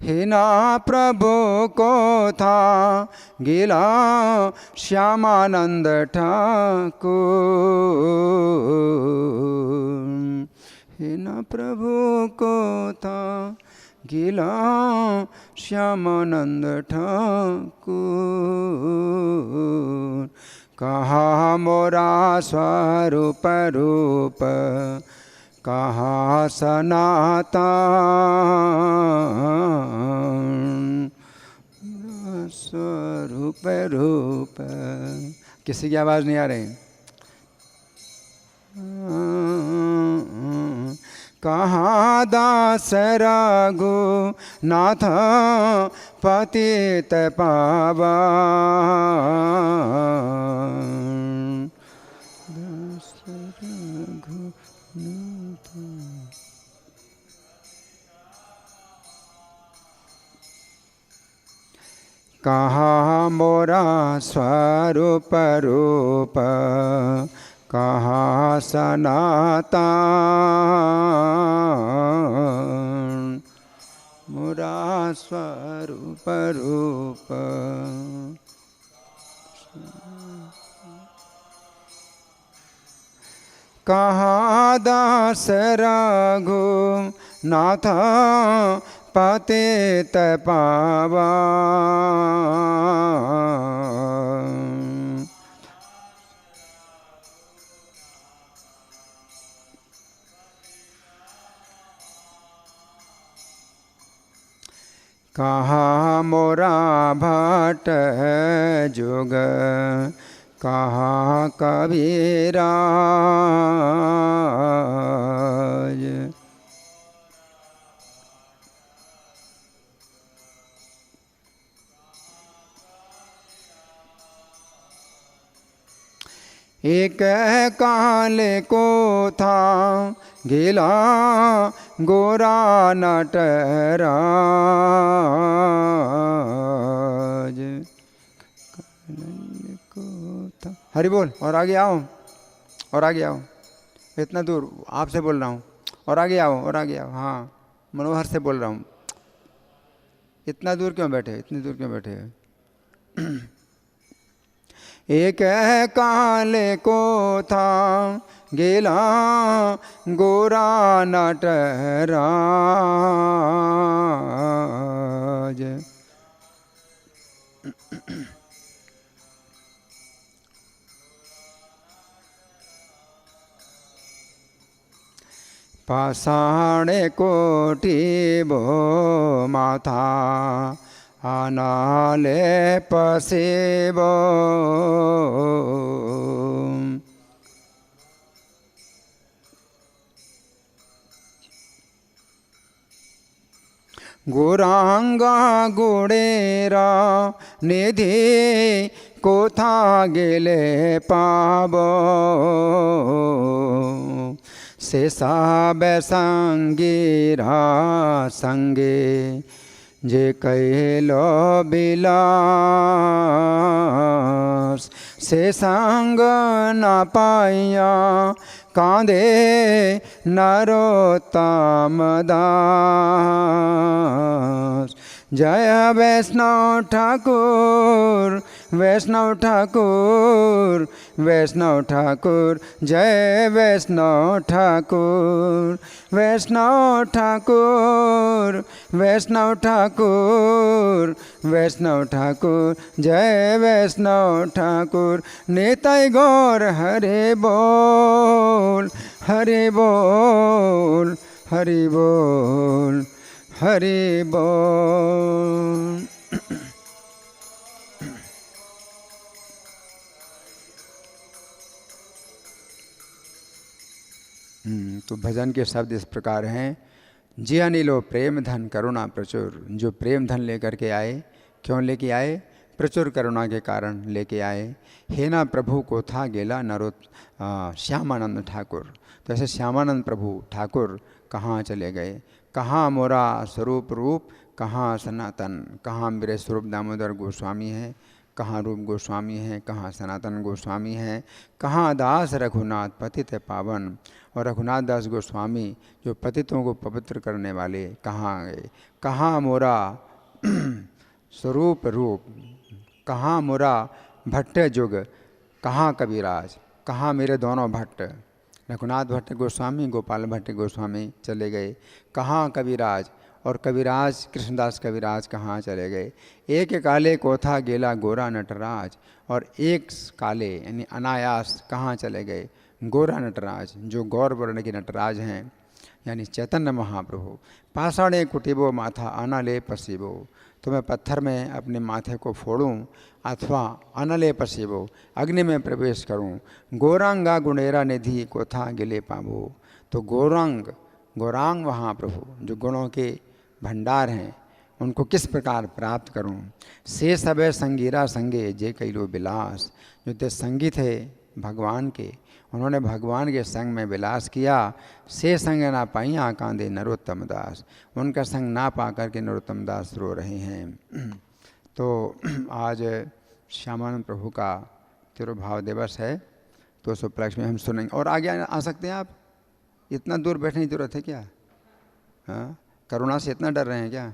हे ना प्रभु को था गिला श्यामानंद ठाकुर। हे ना प्रभु को था गिला श्यामानंद ठाकुर। कहाँ मोरा स्वरूप रूप कहाँ सनातन स्वरूप रूप। किसी की आवाज़ नहीं आ रही। कहाँ दास रघु नाथ पतित पावन। दास रघु कहाँ मोरा स्वरूप रूप कहाँ सनातन मोरा स्वरूप रूप। कहाँ दास रघु नाथ पतित पावन। कहाँ मोरा भट्ट जुग कहाँ कबीराज। एक काल को था गिला गोरा नटराज। हरि बोल। और आगे आओ, और आगे आओ। इतना दूर आपसे बोल रहा हूँ। और आगे आओ, और आगे आओ। हाँ, मनोहर से बोल रहा हूँ। इतना दूर क्यों बैठे, इतनी दूर क्यों बैठे? एक काल को था गिला गोरा नटराज। पाषाण कोटि भो माथा आनाले पसेबो। गोरांगा गुड़ेरा निधि कोथा गेले पाबो। शेषा बैसंगीरा संगे जे कैलो बिलास। से संग न पाइया कांदे नरोत्तम दास। जय वैष्णव ठाकुर, वैष्णव ठाकुर, वैष्णव ठाकुर। जय वैष्णव ठाकुर, वैष्णव ठाकुर, वैष्णव ठाकुर, वैष्णव ठाकुर। जय वैष्णव ठाकुर। निताय गौर हरे बोल, हरे बोल, हरि बोल, हरि बोल। तो भजन के शब्द इस प्रकार हैं। जी अनिलो प्रेम धन करुणा प्रचुर। जो प्रेम धन लेकर के आए, क्यों लेके आए? प्रचुर करुणा के कारण लेके आए। हे ना प्रभु को था गेला श्यामानंद ठाकुर। तो ऐसे श्यामानंद प्रभु ठाकुर कहाँ चले गए? कहाँ मोरा स्वरूप रूप, कहाँ सनातन, कहाँ मेरे स्वरूप दामोदर गोस्वामी हैं, कहाँ रूप गोस्वामी हैं, कहाँ सनातन गोस्वामी हैं, कहाँ दास रघुनाथ पतित पावन। और रघुनाथ दास गोस्वामी जो पतितों को पवित्र करने वाले कहाँ गए? कहाँ मोरा स्वरूप रूप, कहाँ मोरा भट्ट जुग, कहाँ कबीराज, कहाँ मेरे दोनों भट्ट। रघुनाथ भट्ट गोस्वामी, गोपाल भट्ट गोस्वामी चले गए। कहाँ कबीराज, और कबीराज कृष्णदास कबीराज कहाँ चले गए? एक काले कोथा गेला गोरा नटराज, और एक काले यानी अनायास कहाँ चले गए? गोरा नटराज, जो गौर वर्ण के नटराज हैं, यानी चैतन्य महाप्रभु। पाषाणे कुटिबो माथा अनले पसीबो, तो मैं पत्थर में अपने माथे को फोड़ूं अथवा अनले पसीबो, अग्नि में प्रवेश करूं। गौरांगा गुणेरा निधि कोथा गिले पाबो, तो गौरांग महाप्रभु जो गुणों के भंडार हैं, उनको किस प्रकार प्राप्त करूं? से सबे संगीरा संगे जे कैलो विलास, जो ते संगी थे भगवान के, उन्होंने भगवान के संग में विलास किया। से संग ना पाई कांदे नरोत्तम दास, उनका संग ना पा कर के नरोत्तम दास रो रहे हैं। तो आज श्यामानंद प्रभु का तिरुभाव दिवस है, तो उस उपलक्ष्य में हम सुनेंगे। और आगे आ सकते हैं आप? इतना दूर बैठने की जरूरत है क्या? हाँ, करुणा से इतना डर रहे हैं क्या?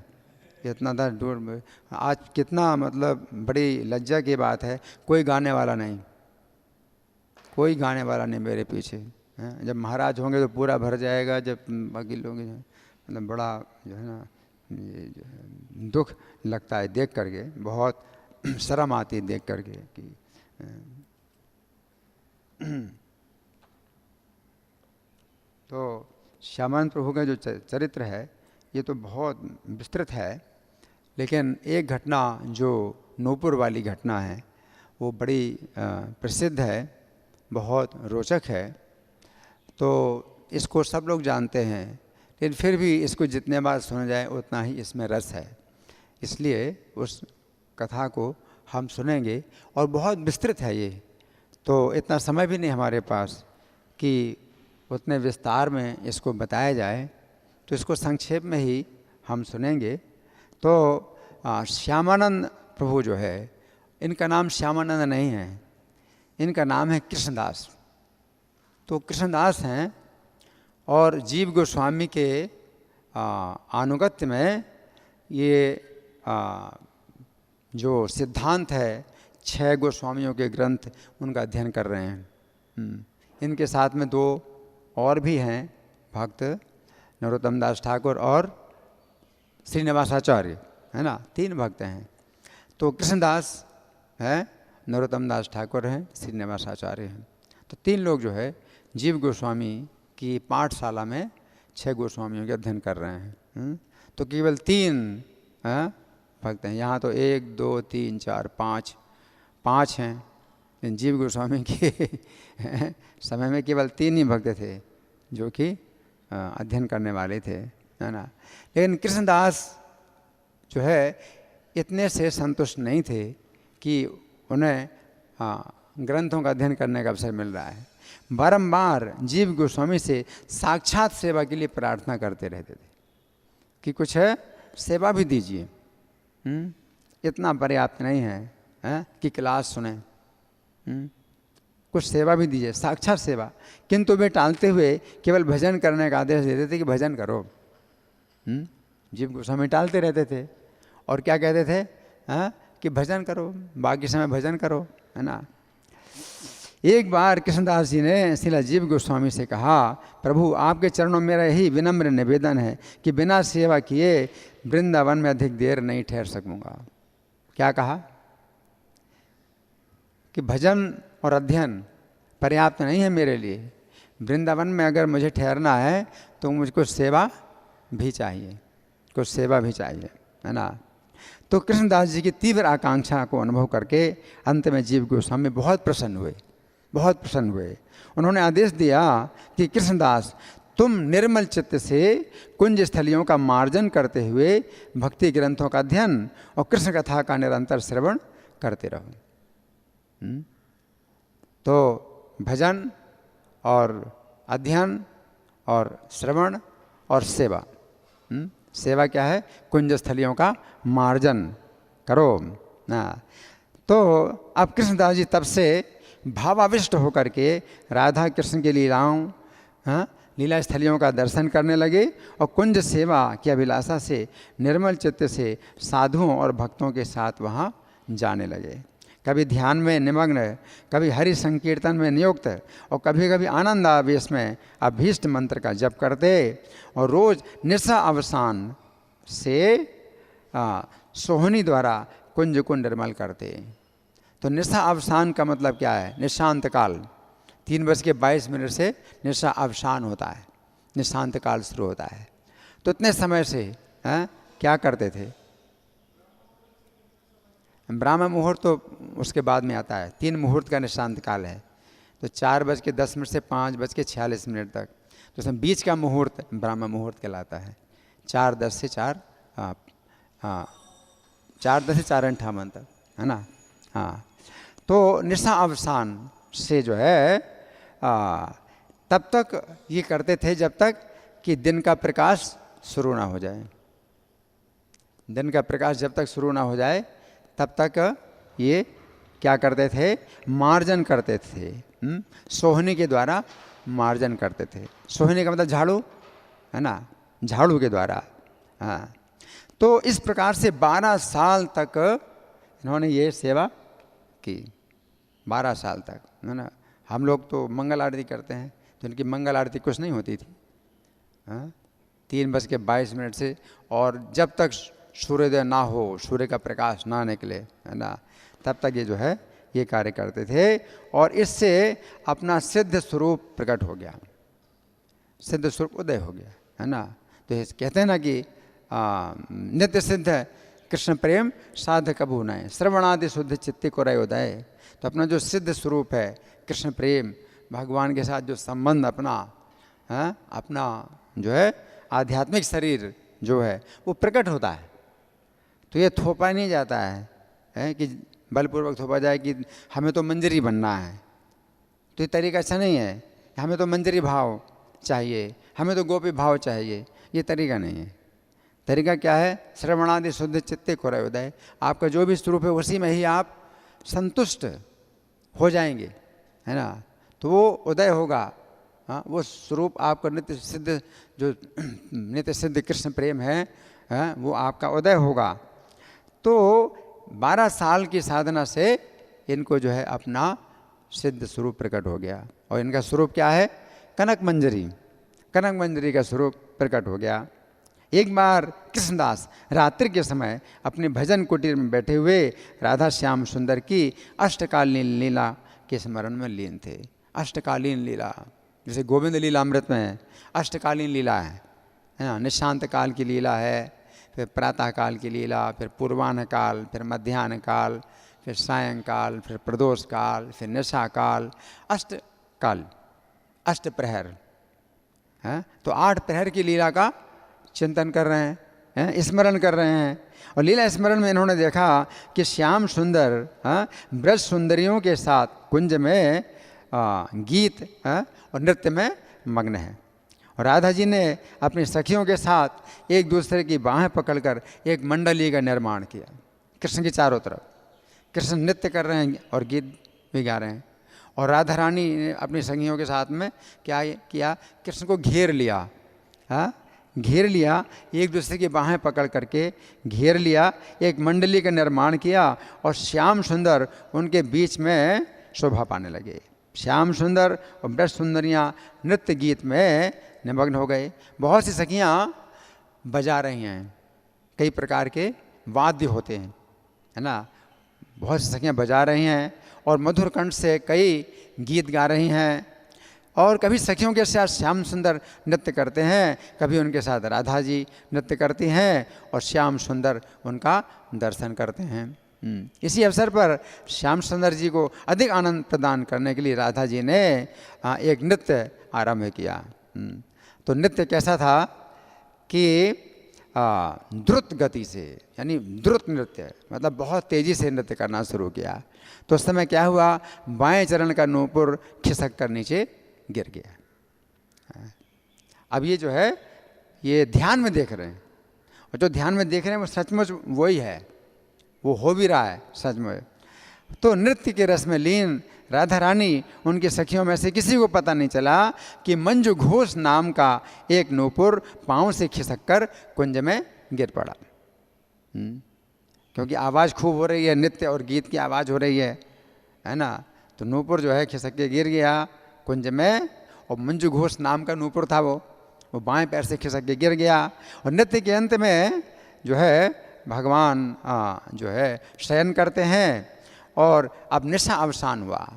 इतना दूर आज कितना मतलब बड़ी लज्जा की बात है, कोई गाने वाला नहीं, कोई गाने वाला नहीं मेरे पीछे। जब महाराज होंगे तो पूरा भर जाएगा, जब बाकी लोग मतलब बड़ा जो है ना, ये जो है दुख लगता है देख करके, बहुत शर्म आती है देख करके कि तो श्यामानंद प्रभु का जो चरित्र है ये तो बहुत विस्तृत है, लेकिन एक घटना जो नूपुर वाली घटना है वो बड़ी प्रसिद्ध है, बहुत रोचक है। तो इसको सब लोग जानते हैं, लेकिन फिर भी इसको जितने बार सुना जाए उतना ही इसमें रस है, इसलिए उस कथा को हम सुनेंगे। और बहुत विस्तृत है ये, तो इतना समय भी नहीं हमारे पास कि उतने विस्तार में इसको बताया जाए, तो इसको संक्षेप में ही हम सुनेंगे। तो श्यामानंद प्रभु जो है, इनका नाम श्यामानंद नहीं है, इनका नाम है कृष्णदास। तो कृष्णदास हैं और जीव गोस्वामी के अनुगत्य में ये जो सिद्धांत है 6 गोस्वामियों के ग्रंथ, उनका अध्ययन कर रहे हैं। इनके साथ में 2 और भी हैं भक्त, नरोत्तम दास ठाकुर और श्रीनिवासाचार्य, है ना, 3 भक्त हैं। तो कृष्णदास है, नरोत्तम दास ठाकुर हैं, श्रीनिवासाचार्य हैं। तो 3 लोग जो है जीव गोस्वामी की पाठशाला में 6 गोस्वामियों के अध्ययन कर रहे हैं। तो केवल 3 भक्त हैं यहाँ, तो 1 2 3 4 5 हैं। जीव गोस्वामी के समय में केवल 3 ही भक्त थे जो कि अध्ययन करने वाले थे, है ना। लेकिन कृष्णदास जो है इतने से संतुष्ट नहीं थे कि उन्हें ग्रंथों का अध्ययन करने का अवसर मिल रहा है। बारंबार जीव गोस्वामी से साक्षात सेवा के लिए प्रार्थना करते रहते थे कि कुछ सेवा भी दीजिए, इतना पर्याप्त नहीं है कि क्लास सुने, कुछ सेवा भी दीजिए, साक्षात सेवा। किंतु वे टालते हुए केवल भजन करने का आदेश देते थे कि भजन करो। जीव गोस्वामी टालते रहते थे और क्या कहते थे कि भजन करो, बाकी समय भजन करो, है ना। एक बार कृष्णदास जी ने श्रीला जीव गोस्वामी से कहा, प्रभु आपके चरणों में मेरा यही विनम्र निवेदन है कि बिना सेवा किए वृंदावन में अधिक देर नहीं ठहर सकूँगा। क्या कहा कि भजन और अध्ययन पर्याप्त नहीं है मेरे लिए, वृंदावन में अगर मुझे ठहरना है तो मुझको सेवा भी चाहिए, कुछ सेवा भी चाहिए, है ना। तो कृष्णदास जी की तीव्र आकांक्षा को अनुभव करके अंत में जीव गोस्वामी बहुत प्रसन्न हुए। उन्होंने आदेश दिया कि कृष्णदास तुम निर्मल चित्त से कुंज स्थलियों का मार्जन करते हुए भक्ति ग्रंथों का अध्ययन और कृष्ण कथा का निरंतर श्रवण करते रहो। तो भजन और अध्ययन और श्रवण और सेवा, सेवा क्या है? कुंज स्थलियों का मार्जन करो ना। तो अब कृष्णदास जी तब से भावाविष्ट होकर के राधा कृष्ण की लीलाओं, लीला स्थलियों का दर्शन करने लगे और कुंज सेवा की अभिलाषा से निर्मल चित्त से साधुओं और भक्तों के साथ वहाँ जाने लगे। कभी ध्यान में निमग्न, कभी हरि संकीर्तन में नियुक्त और कभी कभी आनंदावेश में अभीष्ट मंत्र का जप करते और रोज निशा अवसान से सोहनी द्वारा कुंज को निर्मल करते। तो निशा अवसान का मतलब क्या है? निशांत काल, 3:22 से निशा अवसान होता है, निशांत काल शुरू होता है। तो इतने समय से क्या करते थे? ब्राह्म मुहूर्त तो उसके बाद में आता है, 3 मुहूर्त का निशांत काल है। तो 4:10 से 5:46 तक, तो उसमें बीच का मुहूर्त ब्राह्म मुहूर्त कहलाता है। 4:10 से 4:58 तक, है ना। हाँ, तो निशा अवसान से जो है तब तक ये करते थे जब तक कि दिन का प्रकाश शुरू ना हो जाए। दिन का प्रकाश जब तक शुरू ना हो जाए तब तक ये क्या करते थे? मार्जन करते थे। सोहनी के द्वारा मार्जन करते थे। सोहनी का मतलब झाड़ू, है ना, झाड़ू के द्वारा। हाँ, तो इस प्रकार से 12 साल तक इन्होंने ये सेवा की, 12 साल तक, है ना। हम लोग तो मंगल आरती करते हैं, तो इनकी मंगल आरती कुछ नहीं होती थी। 3:22 से, और जब तक सूर्योदय ना हो, सूर्य का प्रकाश ना निकले, है ना, तब तक ये जो है ये कार्य करते थे। और इससे अपना सिद्ध स्वरूप प्रकट हो गया, सिद्ध स्वरूप उदय हो गया, है ना। तो कहते हैं ना कि नित्य सिद्ध कृष्ण प्रेम साध कबू नए, श्रवणादि शुद्ध चित्ती को रय उदय। तो अपना जो सिद्ध स्वरूप है कृष्ण प्रेम, भगवान के साथ जो संबंध अपना अपना जो है आध्यात्मिक शरीर जो है वो प्रकट होता है। तो ये थोपा नहीं जाता है कि बलपूर्वक थोपा जाए कि हमें तो मंजरी बनना है। तो ये तरीका अच्छा नहीं है, हमें तो मंजरी भाव चाहिए, हमें तो गोपी भाव चाहिए, ये तरीका नहीं है। तरीका क्या है? श्रवणादि शुद्ध चित्ते को रय उदय। आपका जो भी स्वरूप है उसी में ही आप संतुष्ट हो जाएंगे, है ना। तो वो उदय होगा, वो स्वरूप आपका नित्य सिद्ध, जो नित्य सिद्ध कृष्ण प्रेम है, वो आपका उदय होगा। तो 12 साल की साधना से इनको जो है अपना सिद्ध स्वरूप प्रकट हो गया। और इनका स्वरूप क्या है? कनक मंजरी, कनक मंजरी का स्वरूप प्रकट हो गया। एक बार कृष्णदास रात्रि के समय अपने भजन कुटीर में बैठे हुए राधा श्याम सुंदर की अष्टकालीन लीला के स्मरण में लीन थे। अष्टकालीन लीला, जैसे गोविंद लीला अमृत में अष्टकालीन लीला है ना। निशांत काल की लीला है, फिर प्रातः काल की लीला, फिर पूर्वाह्न काल, फिर मध्याह्न काल, फिर सायंकाल, फिर प्रदोष काल, फिर निशा काल, अष्टकाल, अष्टप्रहर है। तो 8 प्रहर की लीला का चिंतन कर रहे हैं, स्मरण कर रहे हैं। और लीला स्मरण में इन्होंने देखा कि श्याम सुंदर ब्रज सुंदरियों के साथ कुंज में गीत और नृत्य में मग्न है। और राधा जी ने अपनी सखियों के साथ एक दूसरे की बाहें पकड़कर एक मंडली का निर्माण किया। कृष्ण के चारों तरफ कृष्ण नृत्य कर रहे हैं और गीत भी गा रहे हैं। और राधा रानी ने अपनी सखियों के साथ में क्या किया? कृष्ण को घेर लिया, घेर लिया, एक दूसरे की बाहें पकड़ करके घेर लिया, एक मंडली का निर्माण किया और श्याम सुंदर उनके बीच में शोभा पाने लगे। श्याम सुंदर और ब्रज सुंदरियाँ नृत्य गीत में निमग्न हो गए। बहुत सी सखियाँ बजा रही हैं, कई प्रकार के वाद्य होते हैं, है ना। बहुत सी सखियाँ बजा रही हैं और मधुर कंठ से कई गीत गा रही हैं। और कभी सखियों के साथ श्याम सुंदर नृत्य करते हैं, कभी उनके साथ राधा जी नृत्य करती हैं और श्याम सुंदर उनका दर्शन करते हैं। इसी अवसर पर श्याम सुंदर जी को अधिक आनंद प्रदान करने के लिए राधा जी ने एक नृत्य आरंभ किया। तो नृत्य कैसा था कि द्रुत गति से, यानी द्रुत नृत्य, मतलब बहुत तेज़ी से नृत्य करना शुरू किया। तो उस समय क्या हुआ? बाएं चरण का नूपुर खिसक कर नीचे गिर गया। अब ये जो है ये ध्यान में देख रहे हैं, और जो ध्यान में देख रहे हैं वो सचमुच वही है, वो हो भी रहा है सचमुच। तो नृत्य के रस में लीन राधा रानी उनकी सखियों में से किसी को पता नहीं चला कि मंजू घोष नाम का एक नूपुर पाँव से खिसक कर कुंज में गिर पड़ा। क्योंकि आवाज़ खूब हो रही है, नृत्य और गीत की आवाज़ हो रही है ना। तो नूपुर जो है खिसक के गिर गया कुंज में, और मंजू घोष नाम का नूपुर था वो बाएं पैर से खिसक के गिर गया। और नृत्य के अंत में जो है भगवान जो है शयन करते हैं, और अब निशा अवसान हुआ।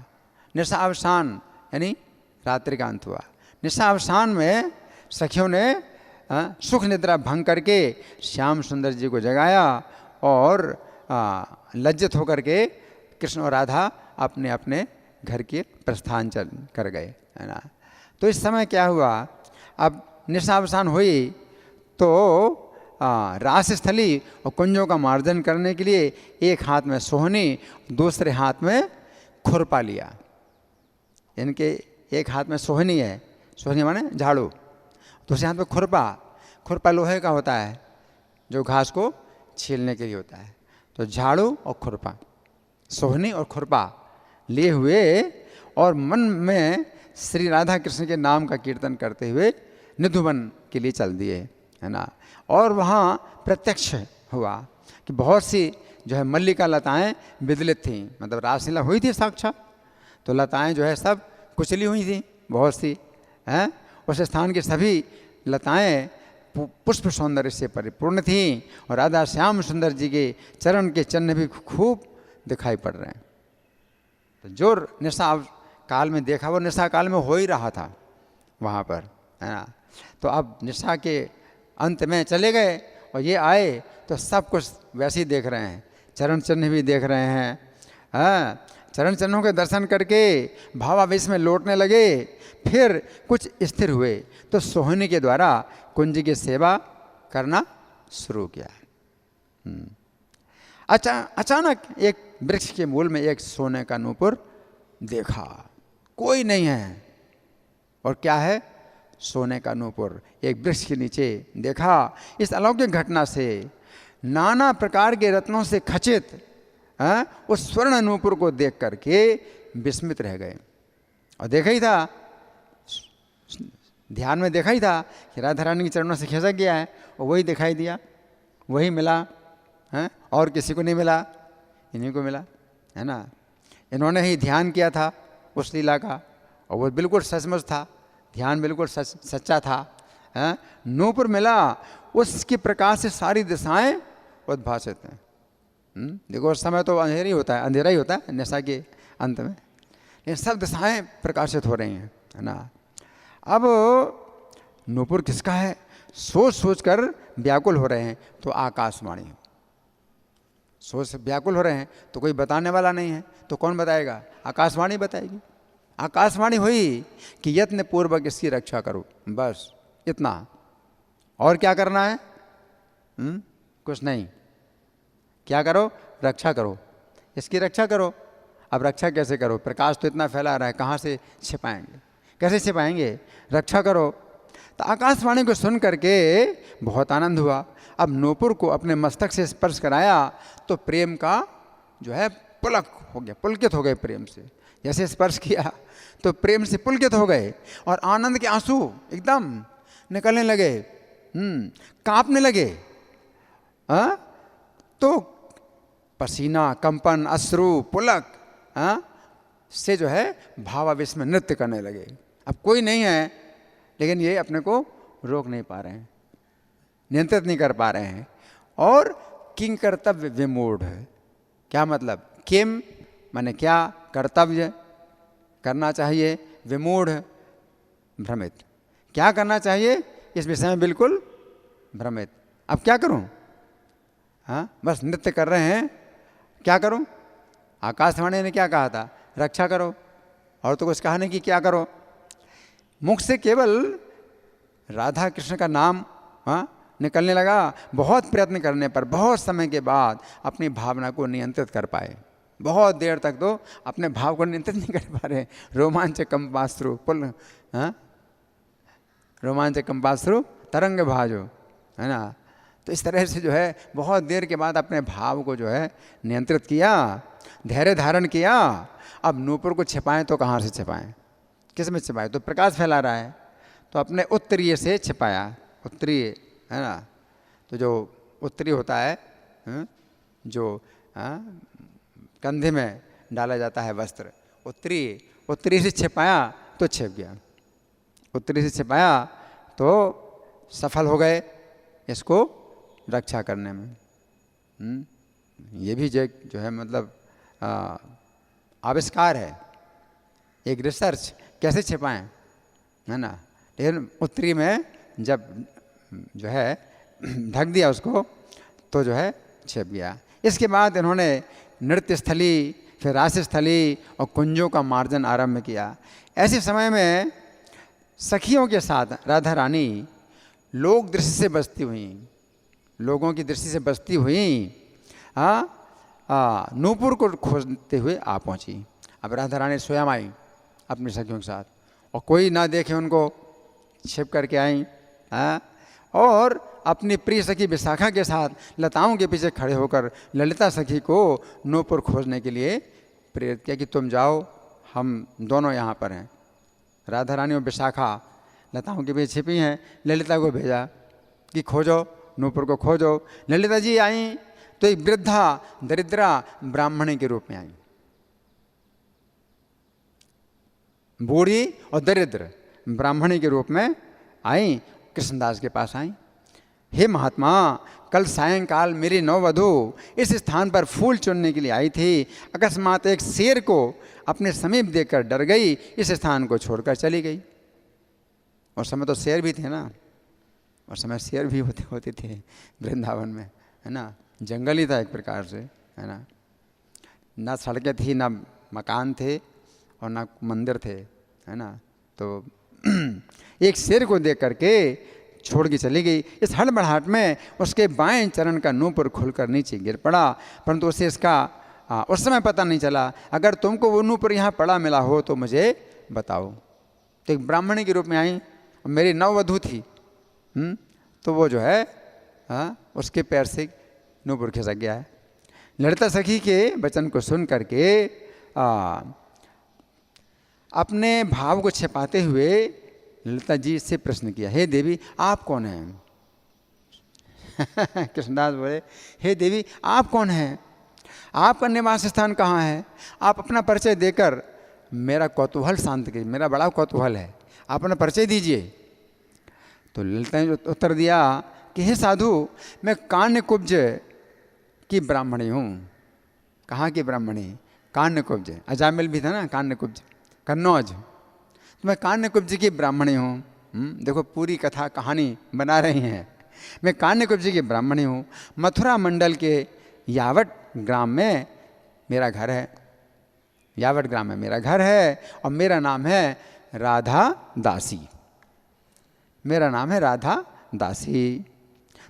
निशा अवसान यानी रात्रि का अंत हुआ। निशा अवसान में सखियों ने सुख निद्रा भंग करके श्याम सुंदर जी को जगाया, और लज्जित होकर के कृष्ण और राधा अपने अपने घर के प्रस्थान चल कर गए, है ना। तो इस समय क्या हुआ, अब निशा अवसान हुई तो रास स्थली और कुंजों का मार्जन करने के लिए एक हाथ में सोहनी, दूसरे हाथ में खुरपा लिया। इनके एक हाथ में सोहनी है, सोहनी माने झाड़ू, दूसरे हाथ में खुरपा। खुरपा लोहे का होता है जो घास को छीलने के लिए होता है। तो झाड़ू और खुरपा, सोहनी और खुरपा लिए हुए, और मन में श्री राधा कृष्ण के नाम का कीर्तन करते हुए निधुवन के लिए चल दिए, है ना। और वहाँ प्रत्यक्ष हुआ कि बहुत सी जो है मल्लिका लताएं विदलित थीं, मतलब रासलीला हुई थी साक्षात, तो लताएं जो है सब कुचली हुई थी बहुत सी हैं। उस स्थान की सभी लताएं पुष्प सौंदर्य से परिपूर्ण थीं, और राधा श्याम सुंदर जी के चरण के चिन्ह भी खूब दिखाई पड़ रहे हैं। तो जो निशा काल में देखा वो निशा काल में हो ही रहा था वहाँ पर, है ना। तो अब निशा के अंत में चले गए और ये आए तो सब कुछ वैसे ही देख रहे हैं, चरण चिन्ह भी देख रहे हैं। हाँ, चरण चिन्हों के दर्शन करके भावावेश में लौटने लगे। फिर कुछ स्थिर हुए तो सोहनी के द्वारा कुंज की सेवा करना शुरू किया। अचानक एक वृक्ष के मूल में एक सोने का नूपुर देखा, कोई नहीं है, और क्या है, सोने का नूपुर एक वृक्ष के नीचे देखा। इस अलौकिक घटना से नाना प्रकार के रत्नों से खचित उस स्वर्ण नूपुर को देख करके विस्मित रह गए। और देखा ही था, ध्यान में देखा ही था कि राधा रानी के चरणों से खिसक गया है, और वही दिखाई दिया, वही मिला है, और किसी को नहीं मिला, इन्हीं को मिला, है ना। इन्होंने ही ध्यान किया था उस लीला का, और वो बिल्कुल सचमुच था, ध्यान बिल्कुल सच्चा था। नूपुर मिला, उसके प्रकाश से सारी दिशाएं उद्भासित हैं। देखो उस समय तो अंधेरा ही होता है निशा के अंत में, लेकिन सब दिशाएं प्रकाशित हो रही हैं, है ना। अब नूपुर किसका है, सोच सोच कर व्याकुल हो रहे हैं। तो आकाशवाणी, सोच व्याकुल हो रहे हैं तो कोई बताने वाला नहीं है, तो कौन बताएगा, आकाशवाणी बताएगी। आकाशवाणी हुई कि यत्न पूर्वक इसकी रक्षा करो, बस इतना, और क्या करना है, कुछ नहीं, क्या करो, रक्षा करो, इसकी रक्षा करो। अब रक्षा कैसे करो, प्रकाश तो इतना फैला रहा है, कहाँ से छिपाएंगे, कैसे छिपाएंगे, रक्षा करो। तो आकाशवाणी को सुन करके बहुत आनंद हुआ। अब नूपुर को अपने मस्तक से स्पर्श कराया तो प्रेम का जो है पुलक हो गया, पुलकित हो गए प्रेम से। जैसे स्पर्श किया तो प्रेम से पुलकित हो गए, और आनंद के आंसू एकदम निकलने लगे, कांपने लगे। तो पसीना, कंपन, अश्रु, पुलक से जो है भावावेश में नृत्य करने लगे। अब कोई नहीं है, लेकिन ये अपने को रोक नहीं पा रहे हैं, नियंत्रित नहीं कर पा रहे हैं। और किंग कर्तव्य विमूढ़ है, क्या मतलब, किम माने क्या, कर्तव्य करना चाहिए, विमूढ़ भ्रमित, क्या करना चाहिए इस विषय में बिल्कुल भ्रमित। अब क्या करूं, बस नृत्य कर रहे हैं, क्या करूं। आकाशवाणी ने क्या कहा था, रक्षा करो, और तो कुछ कहा नहीं कि क्या करो। मुख से केवल राधा कृष्ण का नाम निकलने लगा। बहुत प्रयत्न करने पर बहुत समय के बाद अपनी भावना को नियंत्रित कर पाए। बहुत देर तक तो अपने भाव को नियंत्रित नहीं कर पा रहे। रोमांच कंपाश्रु पुल, रोमांच कंपाश्रु तरंग भाजो, है ना। तो इस तरह से जो है बहुत देर के बाद अपने भाव को जो है नियंत्रित किया, धैर्य धारण किया। अब नूपुर को छिपाएं तो कहाँ से छिपाएं, किस में छिपाएं? तो प्रकाश फैला रहा है, तो अपने उत्तरीय से छिपाया। उत्तरीय है ना, तो जो उत्तरीय होता है जो कंधे में डाला जाता है वस्त्र, उत्तरीय से छिपाया तो छिप गया। उत्तरीय से छिपाया तो सफल हो गए इसको रक्षा करने में। ये भी जो है मतलब आविष्कार है, एक रिसर्च, कैसे छिपाएं, है ना। लेकिन उत्तरी में जब जो है ढक दिया उसको तो जो है छिप गया। इसके बाद इन्होंने नृत्य स्थली, फिर रास स्थली और कुंजों का मार्जन आरंभ किया। ऐसे समय में सखियों के साथ राधा रानी लोक दृष्टि से बसती हुई, लोगों की दृष्टि से बसती हुई नूपुर को खोजते हुए आ पहुंची। अब राधा रानी स्वयं आई अपनी सखियों के साथ, और कोई ना देखे उनको, छिप करके आई और अपनी प्रिय सखी विशाखा के साथ लताओं के पीछे खड़े होकर ललिता सखी को नूपुर खोजने के लिए प्रेरित किया कि तुम जाओ, हम दोनों यहाँ पर हैं। राधा रानी और विशाखा लताओं के पीछे छिपी हैं, ललिता को भेजा कि खोजो, नूपुर को खोजो। ललिता जी आई तो एक वृद्धा दरिद्रा ब्राह्मणी के रूप में आई, बूढ़ी और दरिद्र ब्राह्मणी के रूप में आई, कृष्णदास के पास आई। हे महात्मा, कल सायंकाल मेरी नववधू इस स्थान पर फूल चुनने के लिए आई थी। अकस्मात एक शेर को अपने समीप देखकर डर गई, इस स्थान को छोड़कर चली गई। उस समय तो शेर भी थे ना, उस समय शेर भी होते थे वृंदावन में, है ना। जंगल ही था एक प्रकार से, है ना। ना सड़कें थी, ना मकान थे और ना मंदिर थे, है ना। तो एक शेर को देख करके छोड़ के चली गई। इस हड़बड़ाहट में उसके बाएं चरण का नूपुर खुलकर नीचे गिर पड़ा, परंतु उसे इसका उस समय पता नहीं चला। अगर तुमको वो नूपुर यहाँ पड़ा मिला हो तो मुझे बताओ। तो एक ब्राह्मणी के रूप में आई, मेरी नववधू थी, तो वो जो है उसके पैर से नूपुर खिसक गया है। ललिता सखी के वचन को सुन करके अपने भाव को छिपाते हुए ललिता जी से प्रश्न किया, हे देवी आप कौन हैं? कृष्णदास बोले, हे देवी आप कौन हैं? आपका निवास स्थान कहाँ है? आप अपना परिचय देकर मेरा कौतूहल शांत कीजिए, मेरा बड़ा कौतूहल है, आप अपना परिचय दीजिए। तो ललिता ने उत्तर दिया कि हे साधु, मैं कान्यकुब्ज की ब्राह्मणी हूँ। कहाँ की ब्राह्मणी? कान्यकुब्ज, अजामिल भी था ना कान्यकुब्ज, कन्नौज। तो मैं कान्यकुब्ज की ब्राह्मणी हूँ। देखो पूरी कथा कहानी बना रही हैं। मैं कान्यकुब्ज की ब्राह्मणी हूँ, मथुरा मंडल के यावट ग्राम में मेरा घर है। यावट ग्राम में मेरा घर है और मेरा नाम है राधा दासी। मेरा नाम है राधा दासी।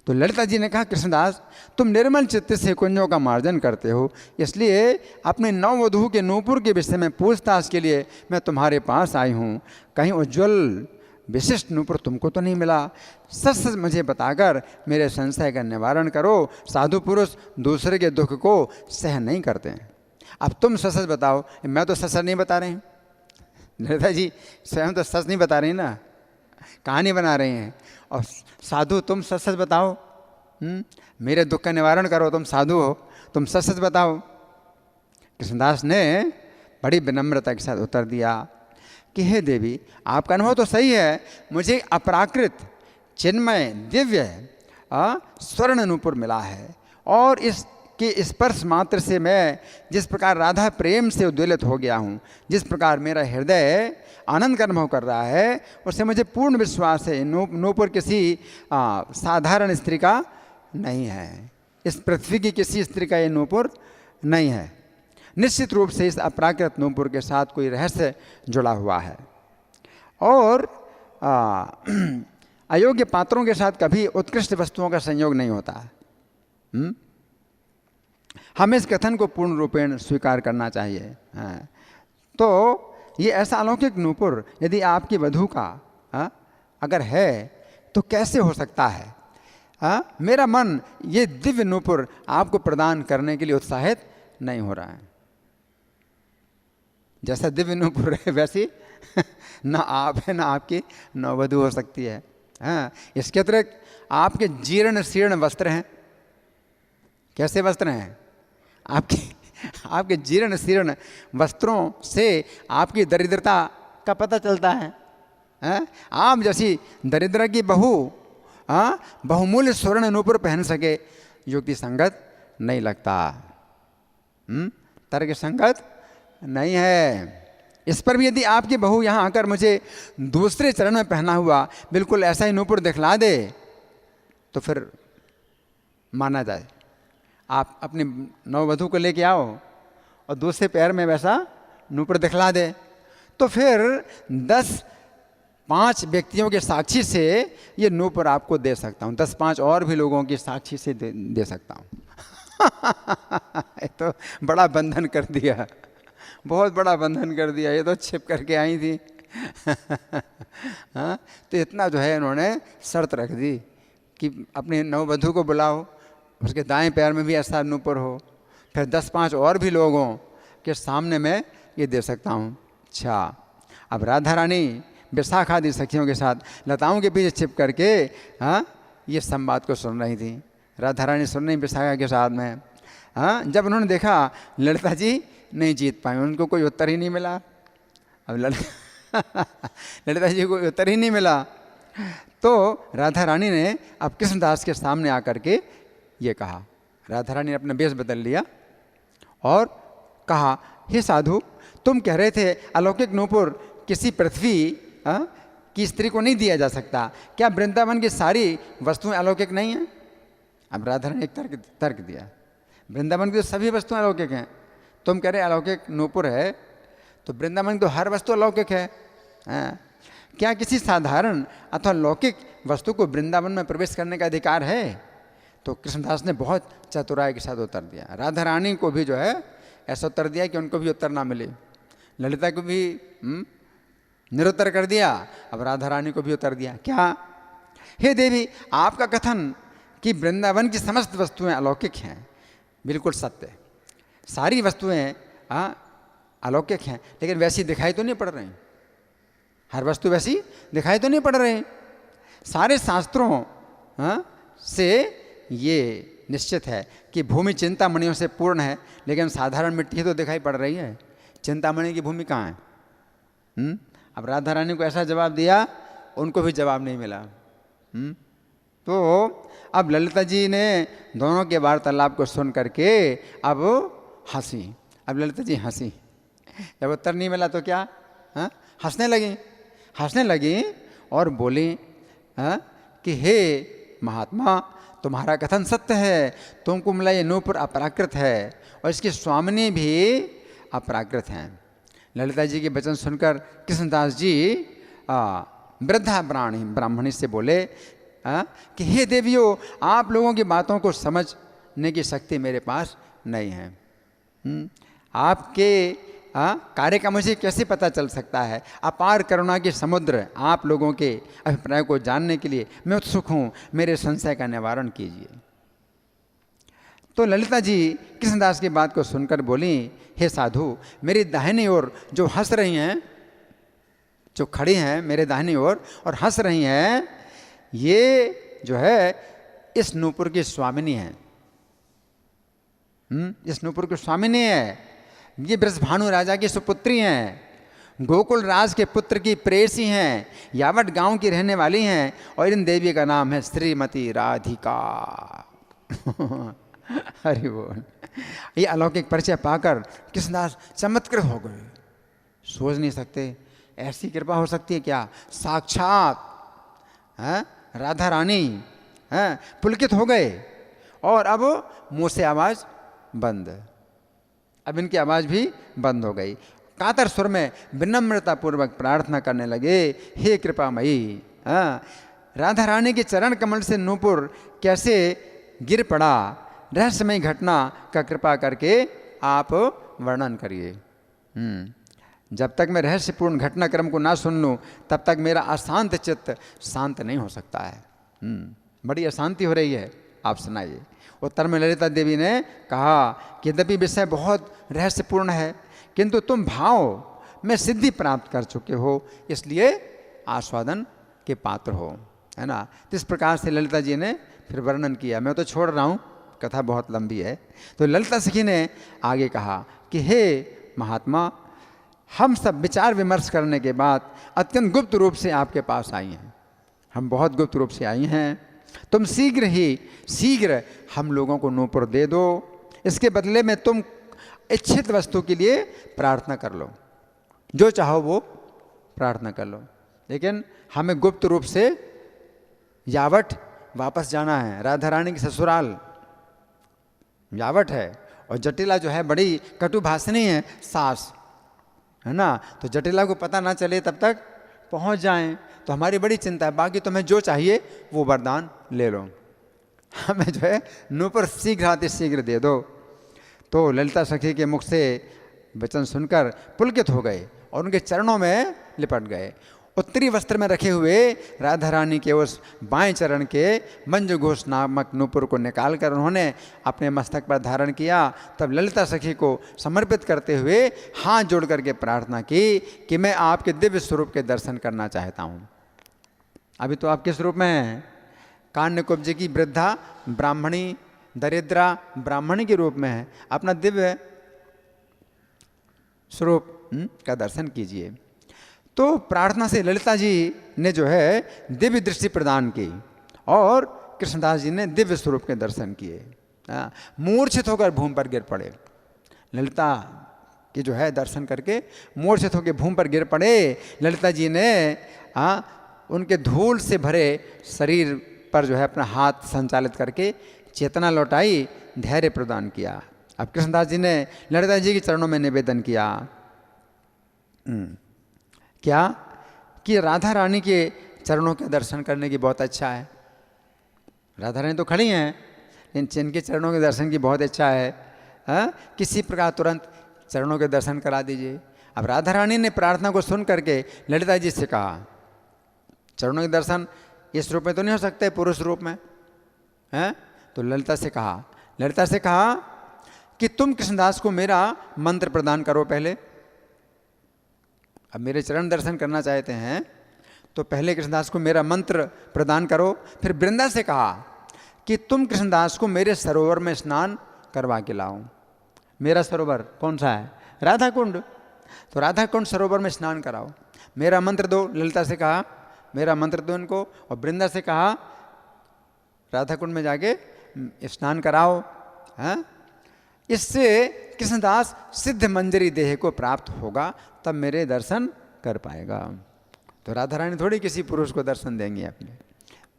तो ललिता जी ने कहा, कृष्णदास तुम निर्मल चित्त से कुंजों का मार्जन करते हो, इसलिए अपने नववधू के नूपुर के विषय में पूछताछ के लिए मैं तुम्हारे पास आई हूँ। कहीं उज्ज्वल विशिष्ट नूपुर तुमको तो नहीं मिला? सच सच मुझे बताकर मेरे संशय का निवारण करो। साधु पुरुष दूसरे के दुख को सह नहीं करते हैं। अब तुम सच सच बताओ, मैं तो सच सच नहीं बता रही हूँ। ललिता जी स्वयं तो सच नहीं बता रही ना, कहानी बना रही हैं। और साधु तुम सच सच बताओ, मेरे दुख का निवारण करो, तुम साधु हो, तुम सच सच बताओ। कृष्णदास ने बड़ी विनम्रता के साथ उत्तर दिया कि हे देवी आपका अनुभव तो सही है, मुझे अपराकृत चिन्मय दिव्य स्वर्ण नूपुर मिला है और इसके स्पर्श मात्र से मैं जिस प्रकार राधा प्रेम से उद्वेलित हो गया हूँ, जिस प्रकार मेरा हृदय आनंद का अनुभव कर रहा है, उससे मुझे पूर्ण विश्वास है नूपुर किसी साधारण स्त्री का नहीं है। इस पृथ्वी की किसी स्त्री का ये नूपुर नहीं है। निश्चित रूप से इस अपराकृत नूपुर के साथ कोई रहस्य जुड़ा हुआ है और अयोग्य पात्रों के साथ कभी उत्कृष्ट वस्तुओं का संयोग नहीं होता। हमें इस कथन को पूर्ण रूपेण स्वीकार करना चाहिए। तो ये ऐसा अलौकिक नूपुर यदि आपकी वधू का अगर है तो कैसे हो सकता है? मेरा मन ये दिव्य नूपुर आपको प्रदान करने के लिए उत्साहित नहीं हो रहा है। जैसा दिव्य नूपुर है वैसी ना आप है ना आपकी नववधु हो सकती है। इसके अतिरिक्त आपके जीर्ण शीर्ण वस्त्र हैं। कैसे वस्त्र हैं? आपके जीर्ण शीर्ण वस्त्रों से आपकी दरिद्रता का पता चलता है। आप जैसी दरिद्र की बहू बहुमूल्य स्वर्ण नूपुर पहन सके, युक्ति संगत नहीं लगता, तर्क संगत नहीं है। इस पर भी यदि आपकी बहू यहाँ आकर मुझे दूसरे चरण में पहना हुआ बिल्कुल ऐसा ही नूपुर दिखला दे तो फिर माना जाए। आप अपनी नववधु को लेके आओ और दूसरे पैर में वैसा नूपुर दिखला दे तो फिर 10-5 व्यक्तियों के साक्षी से ये नूपुर आपको दे सकता हूँ, 10-5 और भी लोगों की साक्षी से दे सकता हूँ। तो बड़ा बंधन कर दिया, बहुत बड़ा बंधन कर दिया। ये तो छिप करके आई थी। हाँ, तो इतना जो है इन्होंने शर्त रख दी कि अपनी नववधु को बुलाओ, उसके दाएं पैर में भी ऐसा नूपुर हो, फिर 10-5 और भी लोगों के सामने मैं ये दे सकता हूँ। अच्छा, अब राधा रानी विशाखा आदि सखियों के साथ लताओं के पीछे छिप करके ये संवाद को सुन रही थी। राधा रानी सुन रही विशाखा के साथ में। जब उन्होंने देखा ललिता जी नहीं जीत पाए, उनको कोई उत्तर ही नहीं मिला। अब ललिता जी को उत्तर ही नहीं मिला तो राधा रानी ने अब कृष्णदास के सामने आकर के ये कहा। राधा रानी ने अपना वेश बदल लिया और कहा, हे साधु, तुम कह रहे थे अलौकिक नूपुर किसी पृथ्वी की स्त्री को नहीं दिया जा सकता, क्या वृंदावन की सारी वस्तुएं अलौकिक नहीं हैं? अब राधा ने एक तर्क दिया, वृंदावन की तो सभी वस्तुएं अलौकिक हैं, तुम कह रहे अलौकिक नूपुर है, तो वृंदावन की तो हर वस्तु अलौकिक है। क्या किसी साधारण अथवा लौकिक वस्तु को वृंदावन में प्रवेश करने का अधिकार है? तो कृष्णदास ने बहुत चतुराई के साथ उत्तर दिया। राधा रानी को भी जो है ऐसा उत्तर दिया कि उनको भी उत्तर ना मिले, ललिता को भी निरुत्तर कर दिया, अब राधा रानी को भी उत्तर दिया। क्या? हे देवी, आपका कथन कि वृंदावन की समस्त वस्तुएं अलौकिक हैं बिल्कुल सत्य। सारी वस्तुएं अलौकिक हैं, लेकिन वैसी दिखाई तो नहीं पड़ रही, हर वस्तु वैसी दिखाई तो नहीं पड़ रही। सारे शास्त्रों से ये निश्चित है कि भूमि चिंतामणियों से पूर्ण है, लेकिन साधारण मिट्टी तो दिखाई पड़ रही है, चिंतामणि की भूमि कहाँ है? अब राधा रानी को ऐसा जवाब दिया, उनको भी जवाब नहीं मिला। तो अब ललिता जी ने दोनों के वार्तालाप को सुन करके अब हंसी। अब ललिता जी हंसी, जब उत्तर नहीं मिला तो क्या हंसने लगी और बोली कि हे महात्मा, तुम्हारा कथन सत्य है, तुमको मिला ये नूपुर अपराकृत है और इसकी स्वामिनी भी अपराकृत हैं। ललिता जी के वचन सुनकर कृष्णदास जी वृद्धा ब्राह्मणी से बोले कि हे देवियों, आप लोगों की बातों को समझने की शक्ति मेरे पास नहीं है। आपके कार्य का मुझे कैसे पता चल सकता है? अपार करुणा के समुद्र आप लोगों के अभिप्राय को जानने के लिए मैं उत्सुक हूँ, मेरे संशय का निवारण कीजिए। तो ललिता जी कृष्णदास की बात को सुनकर बोली, हे साधु, मेरी दाहिनी ओर जो हंस रही हैं, जो खड़ी हैं मेरे दाहिनी ओर और हंस रही हैं, ये जो है इस नूपुर की स्वामिनी है। इस नूपुर की स्वामिनी है। ये बृषभानु राजा की सुपुत्री हैं, गोकुल राज के पुत्र की प्रेयसी हैं, यावट गांव की रहने वाली हैं और इन देवी का नाम है श्रीमती राधिका। हरि बोल। ये अलौकिक परिचय पाकर कृष्णदास चमत्कृत हो गए, सोच नहीं सकते ऐसी कृपा हो सकती है क्या? साक्षात राधा रानी पुलकित हो गए और अब मुंह से आवाज बंद, अब इनकी आवाज भी बंद हो गई। कातर सुर में विनम्रता पूर्वक प्रार्थना करने लगे, हे कृपामयी, राधा रानी के चरण कमल से नूपुर कैसे गिर पड़ा, रहस्यमय घटना का कृपा करके आप वर्णन करिए। जब तक मैं रहस्यपूर्ण घटनाक्रम को ना सुन लूँ तब तक मेरा अशांत चित्त शांत नहीं हो सकता है। बड़ी अशांति हो रही है, आप सुनाइए। उत्तर में ललिता देवी ने कहा कि यद्यपि विषय बहुत रहस्यपूर्ण है, किंतु तुम भाव में सिद्धि प्राप्त कर चुके हो, इसलिए आस्वादन के पात्र हो, है ना। तो इस प्रकार से ललिता जी ने फिर वर्णन किया। मैं तो छोड़ रहा हूँ, कथा बहुत लंबी है। तो ललिता सखी ने आगे कहा कि हे महात्मा, हम सब विचार विमर्श करने के बाद अत्यंत गुप्त रूप से आपके पास आई हैं। हम बहुत गुप्त रूप से आई हैं। तुम शीघ्र हम लोगों को नूपुर दे दो। इसके बदले में तुम इच्छित वस्तु के लिए प्रार्थना कर लो, जो चाहो वो प्रार्थना कर लो, लेकिन हमें गुप्त रूप से यावट वापस जाना है। राधा रानी की ससुराल यावट है, और जटिला जो है बड़ी कटुभाषिणी है, सास, है ना। तो जटिला को पता ना चले तब तक पहुंच जाएं, तो हमारी बड़ी चिंता है। बाकी तुम्हें जो चाहिए वो वरदान ले लो, हमें जो है नूपुर शीघ्र दे दो। तो ललिता सखी के मुख से वचन सुनकर पुलकित हो गए और उनके चरणों में लिपट गए। उत्तरी वस्त्र में रखे हुए राधा रानी के उस बाएं चरण के मंजूघोष नामक नूपुर को निकालकर उन्होंने अपने मस्तक पर धारण किया। तब ललिता सखी को समर्पित करते हुए हाथ जोड़ करके प्रार्थना की कि मैं आपके दिव्य स्वरूप के दर्शन करना चाहता हूँ। अभी तो आप किस रूप में हैं? कान्यकुब्ज की वृद्धा ब्राह्मणी, दरिद्रा ब्राह्मणी के रूप में है। अपना दिव्य स्वरूप का दर्शन कीजिए। तो प्रार्थना से ललिता जी ने जो है दिव्य दृष्टि प्रदान की और कृष्णदास जी ने दिव्य स्वरूप के दर्शन किए। मूर्छित होकर भूमि पर गिर पड़े। ललिता की जो है दर्शन करके मूर्छित होकर भूमि पर गिर पड़े। ललिता जी ने उनके धूल से भरे शरीर पर जो है अपना हाथ संचालित करके चेतना लौटाई, धैर्य प्रदान किया। अब कृष्णदास जी ने ललिता जी के चरणों में निवेदन किया क्या कि राधा रानी के चरणों के दर्शन करने की बहुत अच्छा है। राधा रानी तो खड़ी हैं, इनके चरणों के दर्शन की बहुत इच्छा है। किसी प्रकार तुरंत चरणों के दर्शन करा दीजिए। अब राधा रानी ने प्रार्थना को सुन करके ललिता जी से कहा, चरणों के दर्शन इस रूप में तो नहीं हो सकते, पुरुष रूप में है। तो ललिता से कहा कि तुम कृष्णदास को मेरा मंत्र प्रदान करो पहले। अब मेरे चरण दर्शन करना चाहते हैं तो पहले कृष्णदास को मेरा मंत्र प्रदान करो। फिर वृंदा से कहा कि तुम कृष्णदास को मेरे सरोवर में स्नान करवा के लाओ। मेरा सरोवर कौन सा है? राधा कुंड। तो राधा कुंड सरोवर में स्नान कराओ। मेरा मंत्र दो। ललिता से कहा मेरा मंत्र दो इनको, और वृंदा से कहा राधा कुंड में जाके स्नान कराओ। इससे कृष्णदास सिद्ध मंजरी देह को प्राप्त होगा, तब मेरे दर्शन कर पाएगा। तो राधा रानी थोड़ी किसी पुरुष को दर्शन देंगी अपने,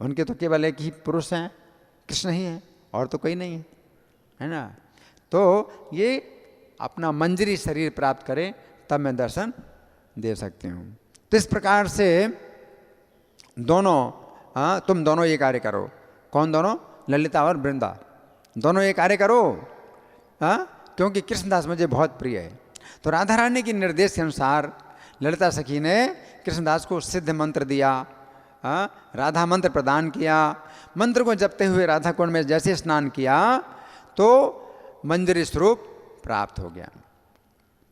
उनके तो केवल एक ही पुरुष हैं, कृष्ण ही है, और तो कोई नहीं है ना। तो ये अपना मंजरी शरीर प्राप्त करें तब मैं दर्शन दे सकती हूँ। तो इस प्रकार से दोनों तुम दोनों ये कार्य करो। कौन दोनों? ललिता और वृंदा दोनों ये कार्य करो, क्योंकि कृष्णदास मुझे बहुत प्रिय है। तो राधा रानी के निर्देश के अनुसार ललिता सखी ने कृष्णदास को सिद्ध मंत्र दिया, राधा मंत्र प्रदान किया। मंत्र को जपते हुए राधा कुंड में जैसे स्नान किया तो मंजरी स्वरूप प्राप्त हो गया,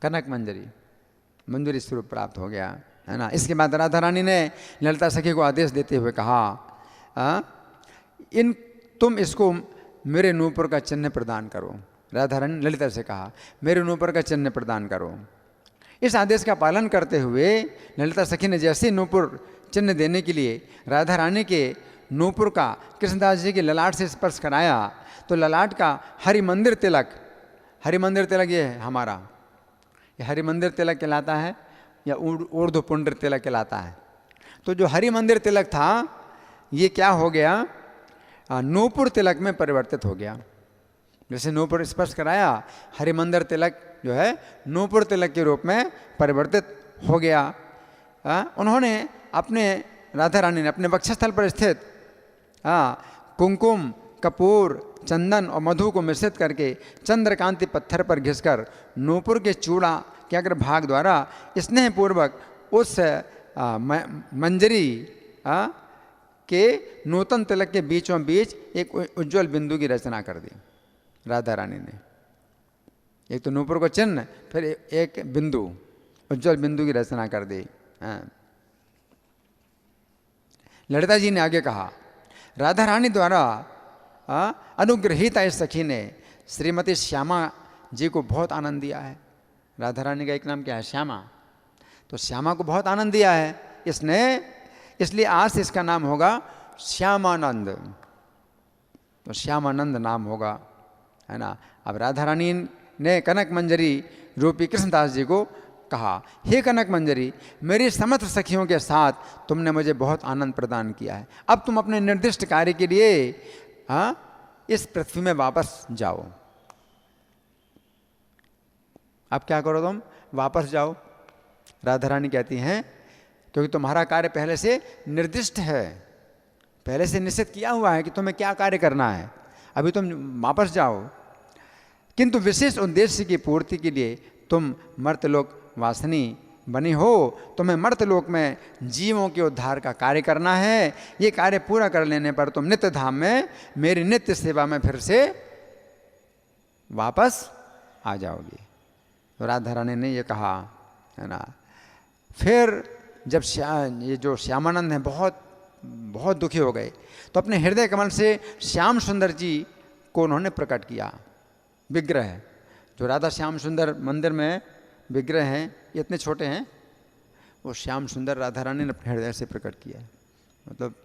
कनक मंजरी स्वरूप प्राप्त हो गया, है ना। इसके बाद राधा रानी ने ललिता सखी को आदेश देते हुए कहा तुम इसको मेरे नूपुर का चिन्ह प्रदान करो। राधा रानी ललिता से कहा मेरे नूपुर का चिन्ह प्रदान करो। इस आदेश का पालन करते हुए ललिता सखी ने जैसे नूपुर चिन्ह देने के लिए राधा रानी के नूपुर का कृष्णदास जी के ललाट से स्पर्श कराया, तो ललाट का हरिमंदिर तिलक ये है हमारा, ये हरिमंदिर तिलक कहलाता है या ऊर्ध्व पुंड्र तिलक कहलाता है। तो जो हरिमंदिर तिलक था ये क्या हो गया? नूपुर तिलक में परिवर्तित हो गया। जैसे नूपुर स्पर्श कराया, हरिमंदिर तिलक जो है नूपुर तिलक के रूप में परिवर्तित हो गया। उन्होंने अपने राधा रानी ने अपने वक्षस्थल पर स्थित कुमकुम, कपूर, चंदन और मधु को मिश्रित करके चंद्रकांति पत्थर पर घिसकर नूपुर के चूड़ा के अग्रभाग द्वारा स्नेहपूर्वक उस मंजरी के नूतन तिलक के बीचों बीच एक उज्ज्वल बिंदु की रचना कर दी राधा रानी ने। एक तो नूपुर को चिन्ह, फिर एक बिंदु, उज्ज्वल बिंदु की रचना कर दी। ललिता जी ने आगे कहा, राधा रानी द्वारा अनुग्रहित इस सखी ने श्रीमती श्यामा जी को बहुत आनंद दिया है। राधा रानी का एक नाम क्या है? श्यामा। तो श्यामा को बहुत आनंद दिया है इसने, इसलिए आज से इसका नाम होगा श्यामानंद। तो श्यामानंद नाम होगा, है ना। अब राधा रानी ने कनक मंजरी रूपी कृष्णदास जी को कहा, हे कनक मंजरी, मेरी समस्त सखियों के साथ तुमने मुझे बहुत आनंद प्रदान किया है। अब तुम अपने निर्दिष्ट कार्य के लिए इस पृथ्वी में वापस जाओ। अब क्या करो? तुम वापस जाओ। राधा रानी कहती हैं, क्योंकि तुम्हारा कार्य पहले से निर्दिष्ट है, पहले से निश्चित किया हुआ है कि तुम्हें क्या कार्य करना है, अभी तुम वापस जाओ। किंतु विशेष उद्देश्य की पूर्ति के लिए तुम मर्तलोक वासिनी बनी हो, तुम्हें मर्तलोक में जीवों के उद्धार का कार्य करना है। ये कार्य पूरा कर लेने पर तुम नित्य धाम में मेरी नित्य सेवा में फिर से वापस आ जाओगी। तो राधा रानी ने ये कहा, है ना। फिर जब ये जो श्यामानंद हैं बहुत बहुत दुखी हो गए, तो अपने हृदय कमल से श्याम सुंदर जी को उन्होंने प्रकट किया। विग्रह जो राधा श्याम सुंदर मंदिर में विग्रह हैं, ये इतने छोटे हैं, वो श्याम सुंदर राधा रानी ने अपने हृदय से प्रकट किया है। मतलब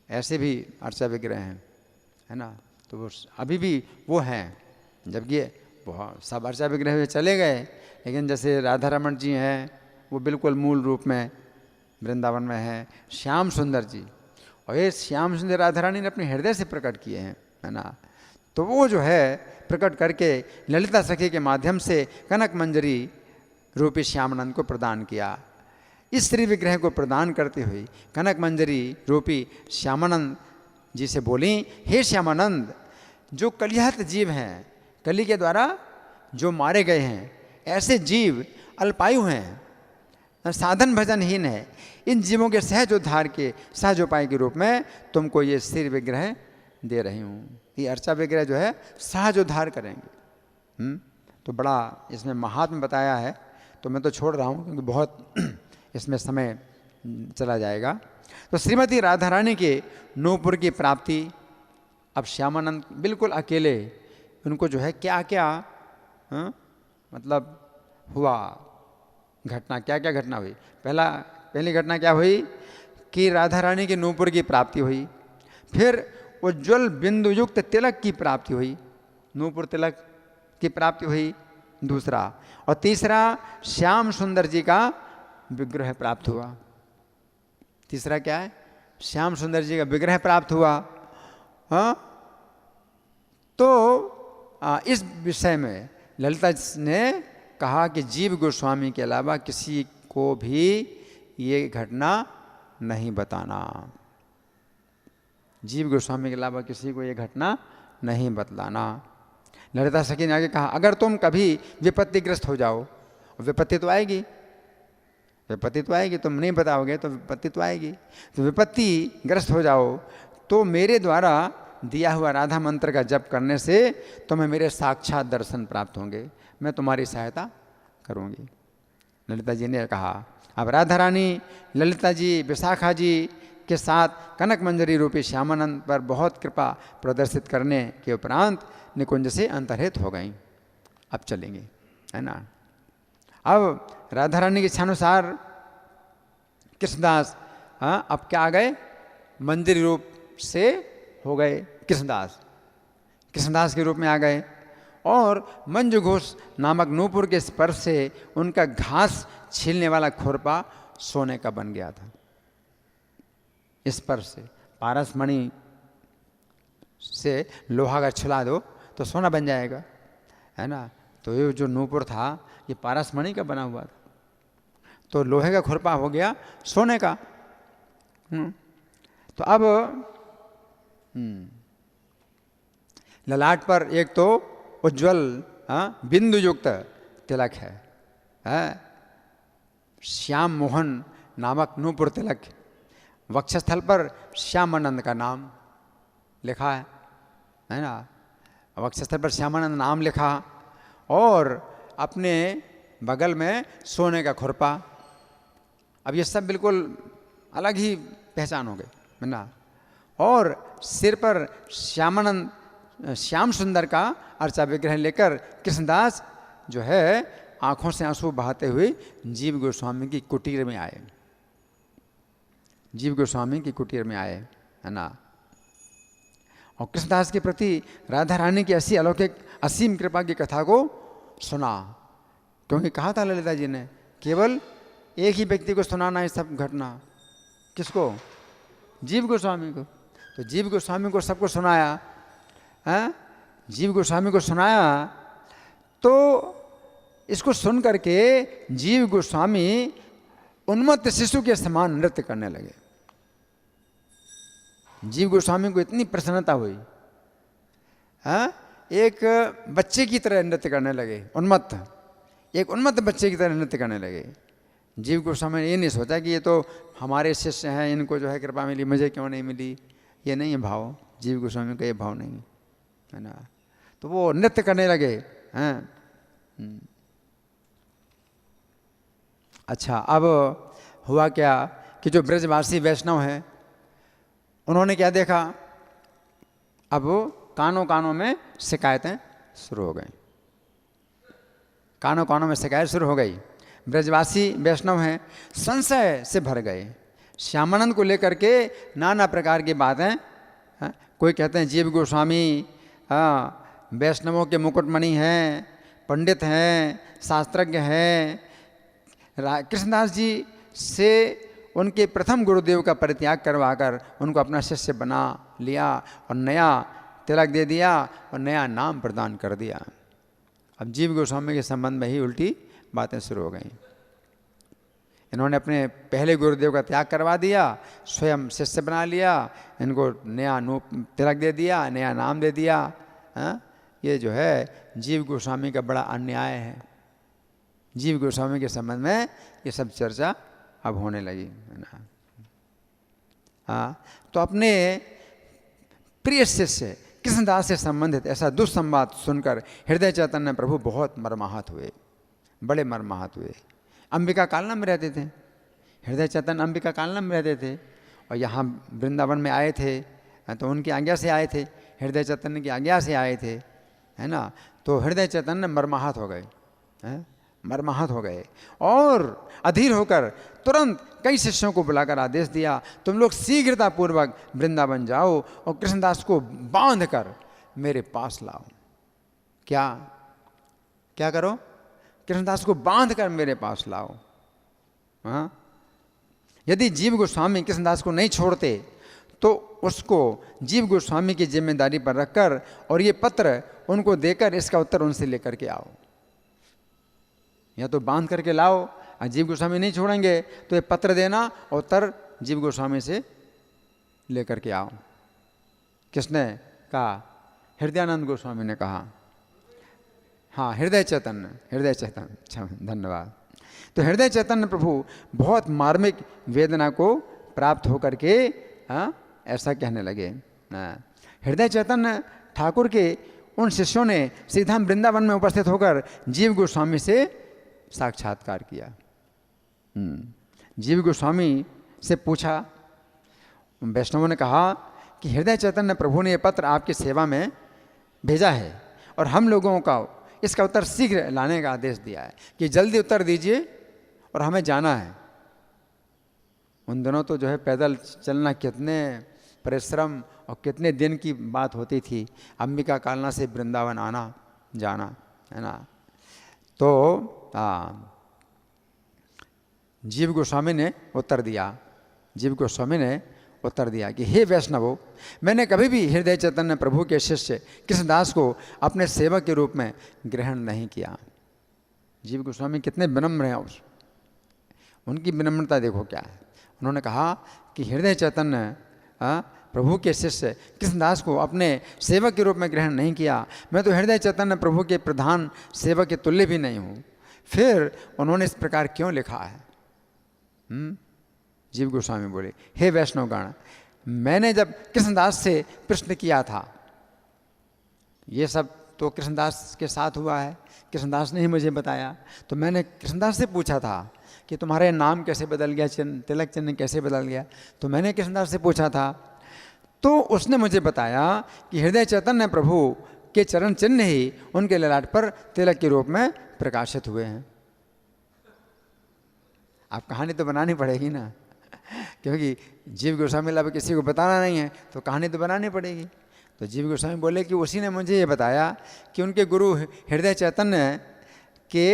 ऐसे भी अर्चा विग्रह हैं, है ना। तो वो अभी भी वो हैं, जबकि वो सब अर्चा विग्रह में चले गए, लेकिन जैसे राधा रमण जी हैं वो बिल्कुल मूल रूप में वृंदावन में हैं। श्याम सुंदर जी, और ये श्याम सुंदर राधा रानी ने अपने हृदय से प्रकट किए हैं, है ना। तो वो जो है प्रकट करके ललिता सखी के माध्यम से कनक मंजरी रूपी श्यामानंद को प्रदान किया। इस श्री विग्रह को प्रदान करते हुए कनक मंजरी रूपी श्यामानंद जी से बोली, हे श्यामानंद, जो कलिहत जीव हैं, कली के द्वारा जो मारे गए हैं, ऐसे जीव अल्पायु हैं, साधन भजनहीन है, इन जीवों के सहज उद्धार के सहज उपाय के रूप में तुमको ये श्री विग्रह दे रही हूँ। ये अर्चा विग्रह जो है सहज उद्धार करेंगे। तो बड़ा इसमें महात्म्य बताया है, तो मैं तो छोड़ रहा हूँ क्योंकि बहुत इसमें समय चला जाएगा। तो श्रीमती राधा रानी के नूपुर की प्राप्ति, अब श्यामानंद बिल्कुल अकेले, उनको जो है क्या क्या मतलब हुआ घटना, क्या क्या घटना हुई। पहली घटना क्या हुई कि राधा रानी के नूपुर की प्राप्ति हुई, फिर उज्ज्वल बिंदु युक्त तिलक की प्राप्ति हुई, नूपुर तिलक की प्राप्ति हुई दूसरा, और तीसरा श्याम सुंदर जी का विग्रह प्राप्त हुआ। तीसरा क्या है? श्याम सुंदर जी का विग्रह प्राप्त हुआ। तो इस विषय में ललिता ने कहा कि जीव गोस्वामी के अलावा किसी को भी ये घटना नहीं बताना, जीव गोस्वामी के अलावा किसी को ये घटना नहीं बतलाना। ललिता सखी ने आगे कहा, अगर तुम कभी विपत्तिग्रस्त हो जाओ, विपत्ति तो आएगी, विपत्ति तो आएगी, तुम नहीं बताओगे तो विपत्ति तो आएगी, तो विपत्ति ग्रस्त हो जाओ तो मेरे द्वारा दिया हुआ राधा मंत्र का जप करने से तुम्हें मेरे साक्षात दर्शन प्राप्त होंगे, मैं तुम्हारी सहायता करूँगी। ललिता जी ने कहा। अब राधा रानी ललिता जी विशाखा जी के साथ कनक मंजरी रूपी श्यामानंद पर बहुत कृपा प्रदर्शित करने के उपरांत निकुंज से अंतर्हित हो गईं। अब चलेंगे, है ना। अब राधा रानी के इच्छानुसार कृष्णदास अब क्या आ गए? मंदिर रूप से हो गए कृष्णदास, कृष्णदास के रूप में आ गए, और मंजू घोष नामक नूपुर के स्पर्श से उनका घास छीलने वाला खुरपा सोने का बन गया था। स्पर्श से, पारस मणि से लोहा का छिला दो तो सोना बन जाएगा, है ना। तो ये जो नूपुर था ये पारस मणि का बना हुआ था, तो लोहे का खुरपा हो गया सोने का। तो अब ललाट पर एक तो उज्ज्वल बिंदु युक्त तिलक है, श्याम मोहन नामक नूपुर तिलक, वक्षस्थल पर श्यामानंद का नाम लिखा है ना, वक्षस्थल पर श्यामानंद नाम लिखा, और अपने बगल में सोने का खुरपा। अब ये सब बिल्कुल अलग ही पहचान हो गई, है ना। और सिर पर श्याम सुंदर का अर्चा विग्रह लेकर कृष्णदास जो है आंखों से आंसू बहाते हुए जीव गोस्वामी की कुटीर में आए, जीव गोस्वामी की कुटीर में आए, है ना। और कृष्णदास के प्रति राधा रानी की ऐसी अलौकिक असीम कृपा की कथा को सुना, क्योंकि कहा था ललिता जी ने केवल एक ही व्यक्ति को सुनाना है सब घटना। किसको? जीव गोस्वामी को। तो जीव गोस्वामी को सबको सुनाया, हैं? जीव गोस्वामी को सुनाया तो इसको सुन करके जीव गोस्वामी उन्मत्त शिशु के समान नृत्य करने लगे। जीव गोस्वामी को इतनी प्रसन्नता हुई, हाँ, एक बच्चे की तरह नृत्य करने लगे, एक उन्मत्त बच्चे की तरह नृत्य करने लगे। जीव गोस्वामी ने ये नहीं सोचा कि ये तो हमारे शिष्य हैं, इनको जो है कृपा मिली, मुझे क्यों नहीं मिली, ये नहीं है भाव। जीव गोस्वामी का ये भाव नहीं है ना। तो वो नृत्य करने लगे, हैं। अच्छा, अब हुआ क्या कि जो ब्रजवासी वैष्णव हैं उन्होंने क्या देखा, अब कानों कानों में शिकायतें शुरू हो गई, कानों कानों में शिकायत शुरू हो गई। ब्रजवासी वैष्णव हैं, संशय से भर गए। श्यामानंद को लेकर के नाना प्रकार की बातें, कोई कहते हैं जीव गोस्वामी वैष्णवों के मुकुटमणि हैं, पंडित हैं, शास्त्रज्ञ हैं। कृष्णदास जी से उनके प्रथम गुरुदेव का परित्याग करवाकर उनको अपना शिष्य बना लिया और नया तिलक दे दिया और नया नाम प्रदान कर दिया। अब जीव गोस्वामी के संबंध में ही उल्टी बातें शुरू हो गई। इन्होंने अपने पहले गुरुदेव का त्याग करवा दिया, स्वयं शिष्य बना लिया, इनको नया तिलक दे दिया, नया नाम दे दिया। ये जो है जीव गोस्वामी का बड़ा अन्याय है। जीव गोस्वामी के संबंध में ये सब चर्चा अब होने लगी, है ना। हाँ, तो अपने प्रिय शिष्य कृष्णदास से संबंधित ऐसा दुस्संवाद सुनकर हृदय चैतन्य प्रभु बहुत मर्माहत हुए, बड़े मर्माहत हुए। अंबिका कालना में रहते थे, हृदय चैतन्य अंबिका कालना में रहते थे और यहाँ वृंदावन में आए थे, तो उनकी आज्ञा से आए थे, हृदय चैतन्य की आज्ञा से आए थे, है ना। तो हृदय चैतन्य मर्माहत हो गए, मर्माहत हो गए और अधीर होकर तुरंत कई शिष्यों को बुलाकर आदेश दिया, तुम लोग शीघ्रतापूर्वक वृंदावन जाओ और कृष्णदास को बांध कर मेरे पास लाओ। क्या क्या करो? कृष्णदास को बांध कर मेरे पास लाओ। हाँ, यदि जीव गोस्वामी कृष्णदास को नहीं छोड़ते तो उसको जीव गोस्वामी की जिम्मेदारी पर रखकर और ये पत्र उनको देकर इसका उत्तर उनसे लेकर के आओ। या तो बांध करके लाओ और जीव गोस्वामी नहीं छोड़ेंगे तो ये पत्र देना और उत्तर जीव गोस्वामी से लेकर के आओ। किसने कहा? हृदयानंद गोस्वामी ने कहा। हाँ, हृदय चैतन्य, अच्छा, धन्यवाद। तो हृदय चैतन्य प्रभु बहुत मार्मिक वेदना को प्राप्त होकर के ऐसा कहने लगे। हृदय चैतन्य ठाकुर के उन शिष्यों ने सीधा वृंदावन में उपस्थित होकर जीव गोस्वामी से साक्षात्कार किया। जीव गोस्वामी से पूछा, वैष्णवों ने कहा कि हृदय चैतन्य प्रभु ने यह पत्र आपकी सेवा में भेजा है और हम लोगों का इसका उत्तर शीघ्र लाने का आदेश दिया है कि जल्दी उत्तर दीजिए और हमें जाना है। उन दिनों तो जो है पैदल चलना कितने परिश्रम और कितने दिन की बात होती थी, अंबिका कालना से वृंदावन आना जाना, है ना। तो जीव गोस्वामी ने उत्तर दिया, जीव गोस्वामी ने उत्तर दिया कि हे वैष्णवों, मैंने कभी भी हृदय चैतन्य प्रभु के शिष्य कृष्णदास को अपने सेवक के रूप में ग्रहण नहीं किया। जीव गोस्वामी कितने विनम्र हैं, उनकी विनम्रता देखो क्या है। उन्होंने कहा कि हृदय चैतन्य प्रभु के शिष्य कृष्णदास को अपने सेवक के रूप में ग्रहण नहीं किया। मैं तो हृदय चैतन्य प्रभु के प्रधान सेवक के तुल्य भी नहीं हूँ, फिर उन्होंने इस प्रकार क्यों लिखा है? जीव गोस्वामी बोले, हे वैष्णवगण, मैंने जब कृष्णदास से प्रश्न किया था, ये सब तो कृष्णदास के साथ हुआ है, कृष्णदास ने ही मुझे बताया, तो मैंने कृष्णदास से पूछा था कि तुम्हारे नाम कैसे बदल गया, चिन्ह तिलक चिन्ह कैसे बदल गया, तो मैंने कृष्णदास से पूछा था, तो उसने मुझे बताया कि हृदय चैतन्य प्रभु के चरण चिन्ह ही उनके ललाट पर तिलक के रूप में प्रकाशित हुए हैं। आप कहानी तो बनानी पड़ेगी ना, क्योंकि जीव गोस्वामी अब किसी को बताना नहीं है तो कहानी तो बनानी पड़ेगी। तो जीव गोस्वामी बोले कि उसी ने मुझे ये बताया कि उनके गुरु हृदय चैतन्य के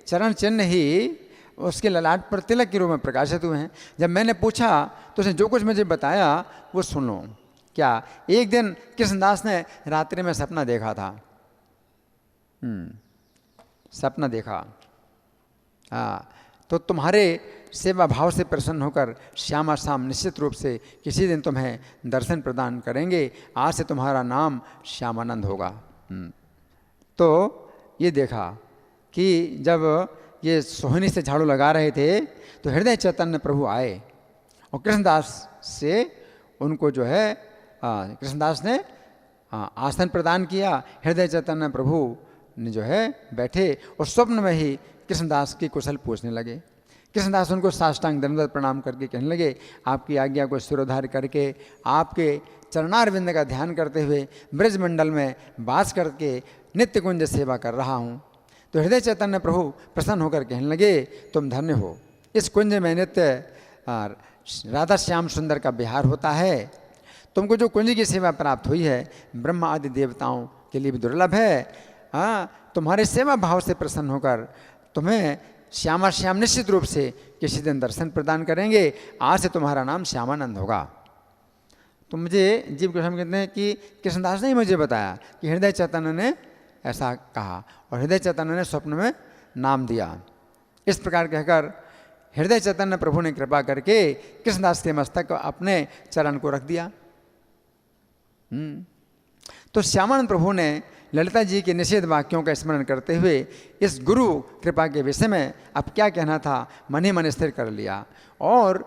चरण चिन्ह ही उसके ललाट पर तिलक के रूप में प्रकाशित हुए हैं। जब मैंने पूछा तो उसने जो कुछ मुझे बताया वो सुन लो। क्या एक दिन कृष्णदास ने रात्रि में सपना देखा था, सपना देखा, हाँ, तो तुम्हारे सेवा भाव से प्रसन्न होकर श्यामा शाम निश्चित रूप से किसी दिन तुम्हें दर्शन प्रदान करेंगे, आज से तुम्हारा नाम श्यामानंद होगा। तो ये देखा कि जब ये सोहनी से झाड़ू लगा रहे थे तो हृदय चैतन्य प्रभु आए और कृष्णदास से उनको जो है कृष्णदास ने आसन प्रदान किया। हृदय चैतन्य प्रभु ने जो है बैठे और स्वप्न में ही कृष्णदास की कुशल पूछने लगे। कृष्णदास उनको साष्टांग दंडवत प्रणाम करके कहने लगे, आपकी आज्ञा को सिरोधार्य करके आपके चरणारविंद का ध्यान करते हुए ब्रजमंडल में वास करके नित्य कुंज सेवा कर रहा हूँ। तो हृदय चैतन्य प्रभु प्रसन्न होकर कहने लगे, तुम धन्य हो, इस कुंज में नित्य राधा श्याम सुंदर का विहार होता है। तुमको जो कुंज की सेवा प्राप्त हुई है ब्रह्मा आदि देवताओं के लिए भी दुर्लभ है। हाँ, तुम्हारे सेवा भाव से प्रसन्न होकर तुम्हें श्यामा श्याम निश्चित रूप से किसी दिन दर्शन प्रदान करेंगे, आज से तुम्हारा नाम श्यामानंद होगा। तो मुझे जीव गोस्वामी कहते हैं कि कृष्णदास ने ही मुझे बताया कि हृदय चैतन्य ने ऐसा कहा और हृदय चैतन्य ने स्वप्न में नाम दिया। इस प्रकार कहकर हृदय चैतन्य प्रभु ने कृपा करके कृष्णदास के मस्तक को अपने चरण को रख दिया। तो श्यामानंद प्रभु ने ललिता जी के निषेध वाक्यों का स्मरण करते हुए इस गुरु कृपा के विषय में अब क्या कहना था मन ही मन स्थिर कर लिया और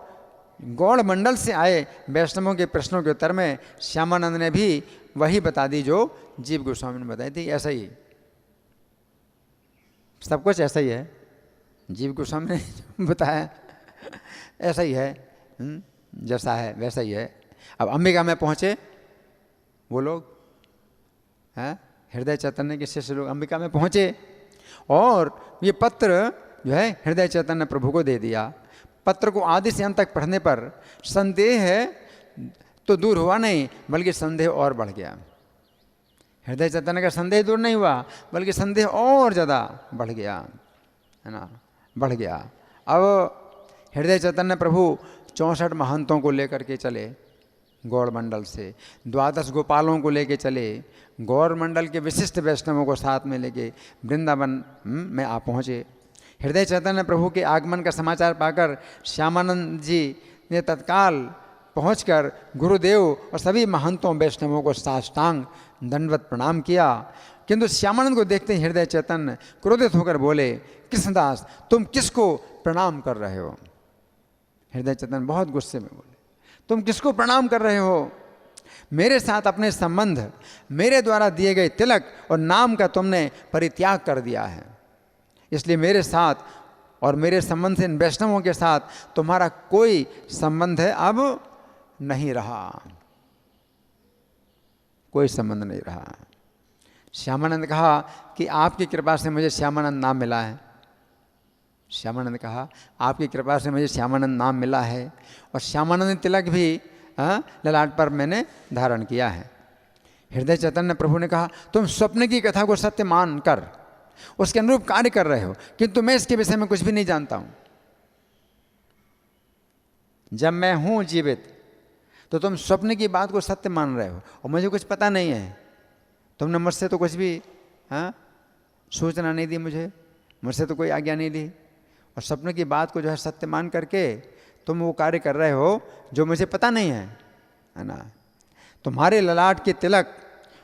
गौड़ मंडल से आए वैष्णवों के प्रश्नों के उत्तर में श्यामानंद ने भी वही बता दी जो जीव गोस्वामी ने बताई थी। ऐसा ही सब कुछ ऐसा ही है, जीव गोस्वामी ने बताया ऐसा ही है, जैसा है वैसा ही है। अब अंबिका में पहुँचे वो लोग हैं, हृदय चैतन्य के शिष्य लोग अंबिका में पहुँचे और ये पत्र जो है हृदय चैतन्य प्रभु को दे दिया। पत्र को आदि से अंत तक पढ़ने पर संदेह है तो दूर हुआ नहीं बल्कि संदेह और बढ़ गया। हृदय चैतन्य का संदेह दूर नहीं हुआ बल्कि संदेह और ज़्यादा बढ़ गया, है ना, बढ़ गया। अब हृदय चैतन्य प्रभु 64 महंतों को लेकर के चले गौड़ मंडल से, 12 गोपालों को लेके चले, गौड़ मंडल के विशिष्ट वैष्णवों को साथ में लेके वृंदावन में आ पहुँचे। हृदय चैतन्य प्रभु के आगमन का समाचार पाकर श्यामानंद जी ने तत्काल पहुंचकर गुरुदेव और सभी महंतों वैष्णवों को साष्टांग दंडवत प्रणाम किया। किंतु श्यामानंद को देखते ही हृदय चैतन्य क्रोधित होकर बोले, कृष्णदास तुम किसको प्रणाम कर रहे हो? हृदय चैतन्य बहुत गुस्से में बोले, तुम किसको प्रणाम कर रहे हो? मेरे साथ अपने संबंध, मेरे द्वारा दिए गए तिलक और नाम का तुमने परित्याग कर दिया है, इसलिए मेरे साथ और मेरे संबंध से इन वैष्णवों के साथ तुम्हारा कोई संबंध है अब नहीं रहा, कोई संबंध नहीं रहा। श्यामानंद ने कहा कि आपकी कृपा से मुझे श्यामानंद नाम मिला है। श्यामानंद ने कहा आपकी कृपा से मुझे श्यामानंद नाम मिला है और श्यामानंद तिलक भी ललाट पर मैंने धारण किया है। हृदय चैतन्य प्रभु ने कहा तुम स्वप्न की कथा को सत्य मान कर उसके अनुरूप कार्य कर रहे हो, किंतु मैं इसके विषय में कुछ भी नहीं जानता हूं। जब मैं हूं जीवित तो तुम स्वप्न की बात को सत्य मान रहे हो और मुझे कुछ पता नहीं है। तुमने मुझसे तो कुछ भी सूचना नहीं दी, मुझसे तो कोई आज्ञा नहीं दी और स्वप्न की बात को जो है सत्य मान करके तुम वो कार्य कर रहे हो जो मुझे पता नहीं है ना। तुम्हारे ललाट के तिलक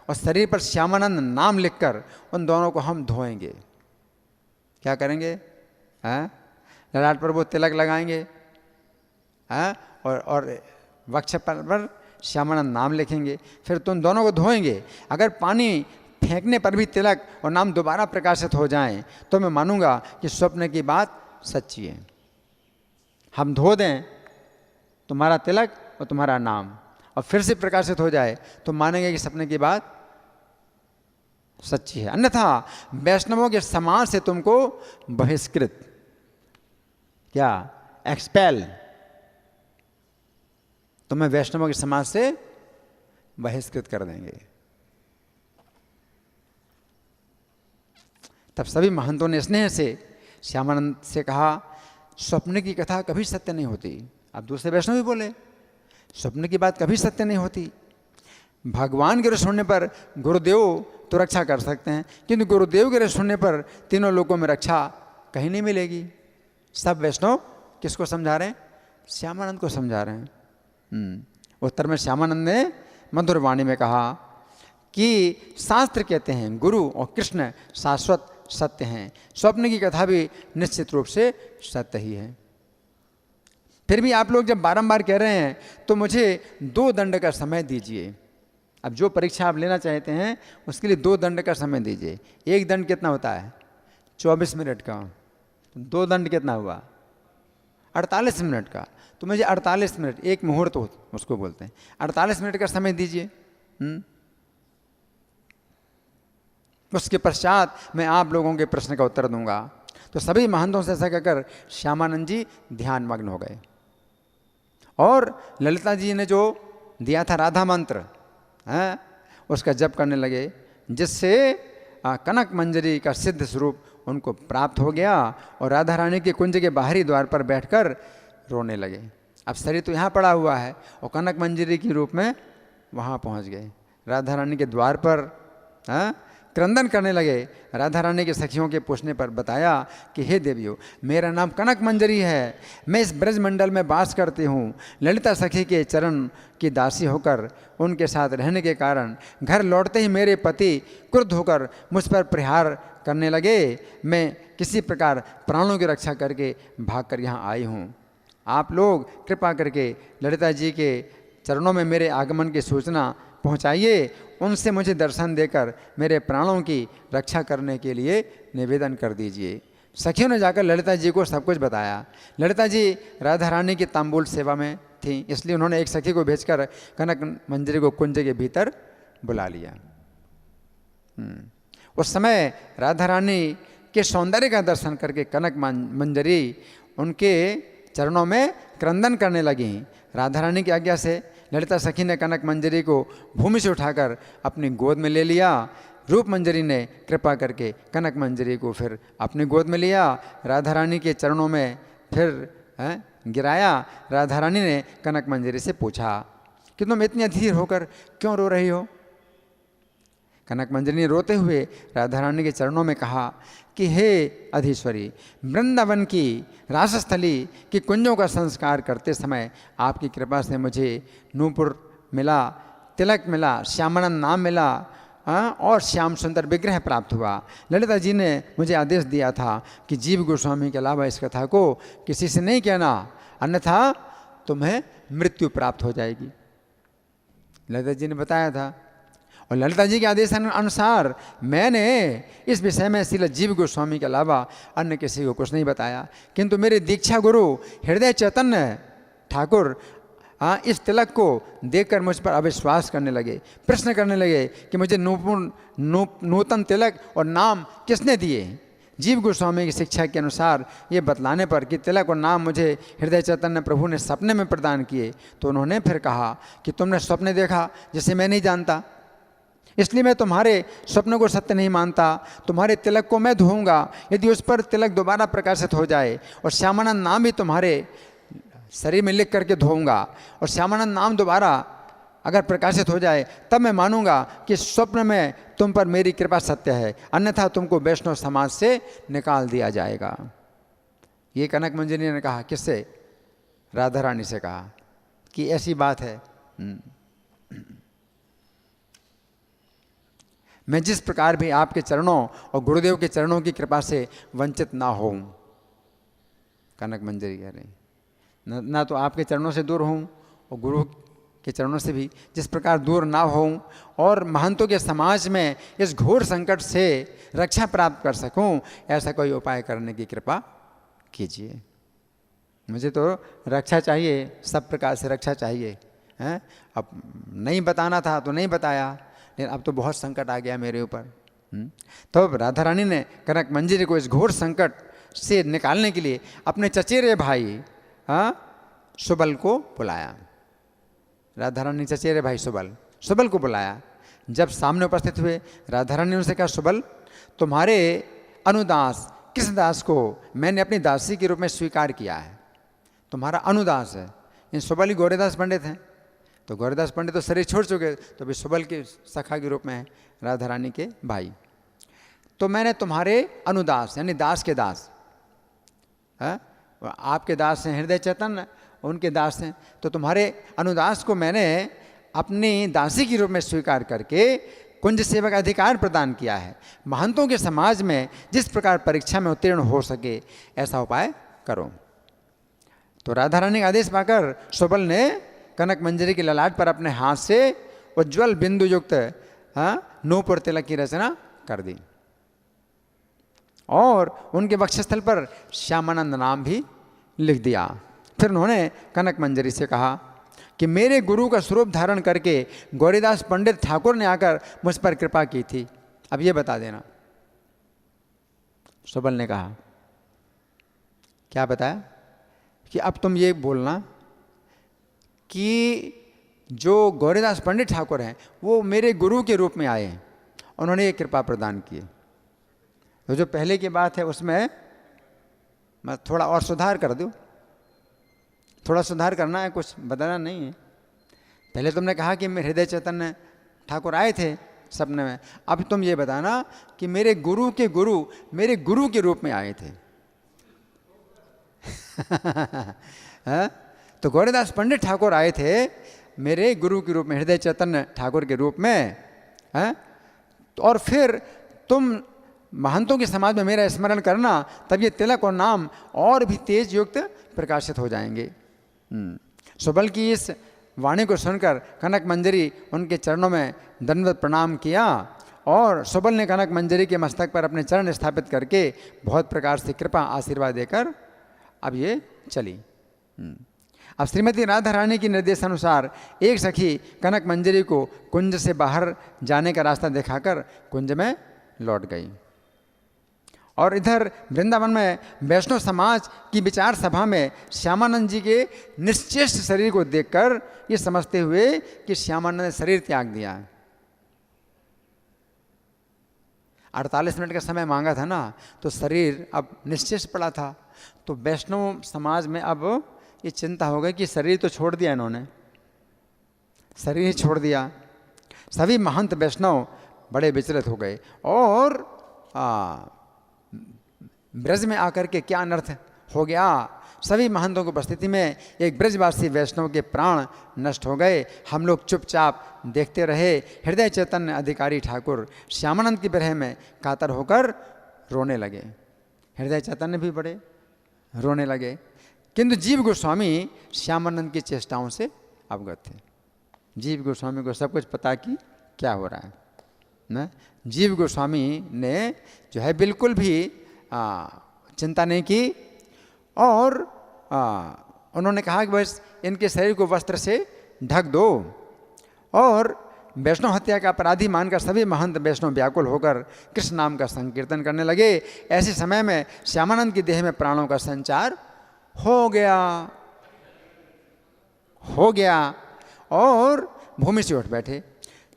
और शरीर पर श्यामानंद नाम लिखकर उन दोनों को हम धोएंगे। क्या करेंगे? ललाट पर वो तिलक लगाएंगे, हाँ, और वक्ष पर श्यामानंद नाम लिखेंगे, फिर तुम दोनों को धोएंगे। अगर पानी फेंकने पर भी तिलक और नाम दोबारा प्रकाशित हो जाएं तो मैं मानूंगा कि स्वप्न की बात सच्ची है। हम धो दें तुम्हारा तिलक और तुम्हारा नाम और फिर से प्रकाशित हो जाए तो मानेंगे कि सपने की बात सच्ची है। अन्यथा वैष्णवों के समाज से तुमको बहिष्कृत, क्या एक्सपेल, तुम्हें वैष्णवों के समाज से बहिष्कृत कर देंगे। तब सभी महंतों ने स्नेह से श्यामानंद से कहा, स्वप्न की कथा कभी सत्य नहीं होती। अब दूसरे वैष्णव भी बोले, स्वप्न की बात कभी सत्य नहीं होती। भगवान के रस होने पर गुरुदेव तो रक्षा कर सकते हैं, किंतु गुरुदेव के रस होने पर तीनों लोगों में रक्षा कहीं नहीं मिलेगी। सब वैष्णव किसको समझा रहे हैं? श्यामानंद को समझा रहे हैं। उत्तर में श्यामानंद ने मधुर वाणी में कहा कि शास्त्र कहते हैं गुरु और कृष्ण शाश्वत सत्य हैं, स्वप्न की कथा भी निश्चित रूप से सत्य ही है। फिर भी आप लोग जब बारंबार कह रहे हैं तो मुझे 2 दंड का समय दीजिए। अब जो परीक्षा आप लेना चाहते हैं उसके लिए 2 दंड का समय दीजिए। एक दंड कितना होता है? 24 मिनट का। 2 दंड कितना हुआ? 48 मिनट का। तो मुझे 48 मिनट, एक मुहूर्त उसको बोलते हैं, 48 मिनट का समय दीजिए। उसके पश्चात मैं आप लोगों के प्रश्न का उत्तर दूंगा। तो सभी महंतों से ऐसा कहकर श्यामानंद जी ध्यान मग्न हो गए और ललिता जी ने जो दिया था राधा मंत्र उसका जप करने लगे, जिससे कनक मंजरी का सिद्ध स्वरूप उनको प्राप्त हो गया और राधा रानी के कुंज के बाहरी द्वार पर बैठकर रोने लगे। अब शरीर तो यहाँ पड़ा हुआ है और कनक मंजरी के रूप में वहाँ पहुँच गए। राधा रानी के द्वार पर क्रंदन करने लगे। राधा रानी के सखियों के पूछने पर बताया कि हे देवियों, मेरा नाम कनक मंजरी है, मैं इस ब्रजमंडल में वास करती हूँ। ललिता सखी के चरण की दासी होकर उनके साथ रहने के कारण घर लौटते ही मेरे पति क्रुद्ध होकर मुझ पर प्रहार करने लगे। मैं किसी प्रकार प्राणों की रक्षा करके भाग कर यहाँ आई हूँ। आप लोग कृपा करके ललिता जी के चरणों में मेरे आगमन की सूचना पहुँचाइए, उनसे मुझे दर्शन देकर मेरे प्राणों की रक्षा करने के लिए निवेदन कर दीजिए। सखियों ने जाकर ललिता जी को सब कुछ बताया। ललिता जी राधा रानी की तांबूल सेवा में थी, इसलिए उन्होंने एक सखी को भेजकर कनक मंजरी को कुंज के भीतर बुला लिया। उस समय राधा रानी के सौंदर्य का दर्शन करके कनक मंजरी उनके चरणों में क्रंदन करने लगी। राधा रानी की आज्ञा से ललिता सखी ने कनक मंजरी को भूमि से उठाकर अपनी गोद में ले लिया। रूप मंजरी ने कृपा करके कनक मंजरी को फिर अपनी गोद में लिया, राधा रानी के चरणों में फिर गिराया। राधा रानी ने कनक मंजरी से पूछा कि तुम इतनी अधीर होकर क्यों रो रही हो? कनक मंजरी ने रोते हुए राधा रानी के चरणों में कहा कि हे अधीश्वरी, वृंदावन की रासस्थली की कुंजों का संस्कार करते समय आपकी कृपा से मुझे नूपुर मिला, तिलक मिला, श्यामानंद नाम मिला और श्याम सुंदर विग्रह प्राप्त हुआ। ललिता जी ने मुझे आदेश दिया था कि जीव गोस्वामी के अलावा इस कथा को किसी से नहीं कहना, अन्यथा तुम्हें मृत्यु प्राप्त हो जाएगी। ललिता जी ने बताया था और ललिता जी के आदेश अनुसार मैंने इस विषय में श्रील जीव गोस्वामी के अलावा अन्य किसी को कुछ नहीं बताया। किंतु मेरे दीक्षा गुरु हृदय चैतन्य ठाकुर इस तिलक को देखकर मुझ पर अविश्वास करने लगे, प्रश्न करने लगे कि मुझे नूतन तिलक और नाम किसने दिए। जीव गोस्वामी की शिक्षा के अनुसार ये बतलाने पर कि तिलक और नाम मुझे हृदय चैतन्य प्रभु ने सपने में प्रदान किए, तो उन्होंने फिर कहा कि तुमने स्वप्न देखा जिसे मैं नहीं जानता, इसलिए मैं तुम्हारे स्वप्न को सत्य नहीं मानता। तुम्हारे तिलक को मैं धोऊंगा, यदि उस पर तिलक दोबारा प्रकाशित हो जाए, और श्यामानंद नाम भी तुम्हारे शरीर में लिख करके धोऊंगा, और श्यामानंद नाम दोबारा अगर प्रकाशित हो जाए तब मैं मानूंगा कि स्वप्न में तुम पर मेरी कृपा सत्य है, अन्यथा तुमको वैष्णव समाज से निकाल दिया जाएगा। ये कनक मंजरी ने कहा। किससे? राधा रानी से कहा कि ऐसी बात है। मैं जिस प्रकार भी आपके चरणों और गुरुदेव के चरणों की कृपा से वंचित ना होऊं। कनक मंजरी कह रही ना तो आपके चरणों से दूर हूँ और गुरु के चरणों से भी जिस प्रकार दूर ना होऊं और महंतों के समाज में इस घोर संकट से रक्षा प्राप्त कर सकूं, ऐसा कोई उपाय करने की कृपा कीजिए। मुझे तो रक्षा चाहिए, सब प्रकार से रक्षा चाहिए हैं। अब नहीं बताना था तो नहीं बताया, लेकिन अब तो बहुत संकट आ गया मेरे ऊपर। तो अब राधा रानी ने कनक मंजरी को इस घोर संकट से निकालने के लिए अपने चचेरे भाई सुबल को बुलाया। राधा रानी चचेरे भाई सुबल को बुलाया। जब सामने उपस्थित हुए, राधा रानी ने उनसे कहा, सुबल, तुम्हारे अनुदास कृष्णदास को मैंने अपनी दासी के रूप में स्वीकार किया है। तुम्हारा अनुदास है। इन सुबल ही गौरीदास पंडित हैं, तो गौरीदास पंडित तो शरीर छोड़ चुके, तो अभी सुबल के सखा के रूप में है राधा रानी के भाई। तो मैंने तुम्हारे अनुदास यानी दास के दास, आपके दास हैं हृदय चैतन्य, उनके दास हैं, तो तुम्हारे अनुदास को मैंने अपनी दासी के रूप में स्वीकार करके कुंज सेवक अधिकार प्रदान किया है। महंतों के समाज में जिस प्रकार परीक्षा में उत्तीर्ण हो सके ऐसा उपाय करो। तो राधा रानी का आदेश पाकर सुबल ने कनक मंजरी के ललाट पर अपने हाथ से उज्ज्वल बिंदु युक्त नूपुर तिलक की रचना कर दी और उनके वक्षस्थल पर श्यामानंद नाम भी लिख दिया। फिर उन्होंने कनक मंजरी से कहा कि मेरे गुरु का स्वरूप धारण करके गौरीदास पंडित ठाकुर ने आकर मुझ पर कृपा की थी, अब ये बता देना। सुबल ने कहा, क्या बताया? कि अब तुम ये बोलना कि जो गौरीदास पंडित ठाकुर हैं वो मेरे गुरु के रूप में आए हैं, उन्होंने ये कृपा प्रदान की। तो जो पहले की बात है उसमें मैं थोड़ा और सुधार कर दूँ, थोड़ा सुधार करना है, कुछ बताना नहीं है। पहले तुमने कहा कि मेरे हृदय चैतन्य ठाकुर आए थे सपने में, अब तुम ये बताना कि मेरे गुरु के गुरु मेरे गुरु के रूप में आए थे। तो गौरीदास पंडित ठाकुर आए थे मेरे गुरु के रूप में, हृदय चैतन्य ठाकुर के रूप में, और फिर तुम महंतों के समाज में मेरा स्मरण करना, तब ये तिलक और नाम और भी तेज युक्त प्रकाशित हो जाएंगे। सुबल की इस वाणी को सुनकर कनक मंजरी उनके चरणों में दंडवत प्रणाम किया और सुबल ने कनक मंजरी के मस्तक पर अपने चरण स्थापित करके बहुत प्रकार से कृपा आशीर्वाद देकर अब ये चली। अब श्रीमती राधा रानी के निर्देशानुसार एक सखी कनक मंजरी को कुंज से बाहर जाने का रास्ता दिखाकर कुंज में लौट गई और इधर वृंदावन में वैष्णव समाज की विचार सभा में श्यामानंद जी के निश्चेष्ट शरीर को देखकर ये समझते हुए कि श्यामानंद ने शरीर त्याग दिया। 48 मिनट का समय मांगा था ना, तो शरीर अब निश्चेष्ट पड़ा था। तो वैष्णव समाज में अब ये चिंता हो गई कि शरीर तो छोड़ दिया इन्होंने, शरीर ही छोड़ दिया। सभी महंत वैष्णव बड़े विचलित हो गए और ब्रज में आकर के क्या अनर्थ हो गया। सभी महंतों की उपस्थिति में एक ब्रजवासी वैष्णव के प्राण नष्ट हो गए। हम लोग चुपचाप देखते रहे। हृदय चैतन्य अधिकारी ठाकुर श्यामानंद की विरह में कातर होकर रोने लगे। हृदय चैतन्य भी बड़े रोने लगे, किंतु जीव गोस्वामी श्यामानंद की चेष्टाओं से अवगत थे। जीव गोस्वामी को सब कुछ पता कि क्या हो रहा है ना। जीव गोस्वामी ने जो है बिल्कुल भी चिंता नहीं की और उन्होंने कहा कि बस इनके शरीर को वस्त्र से ढक दो। और वैष्णव हत्या का अपराधी मानकर सभी महंत वैष्णव व्याकुल होकर कृष्ण नाम का संकीर्तन करने लगे। ऐसे समय में श्यामानंद की देह में प्राणों का संचार हो गया और भूमि से उठ बैठे।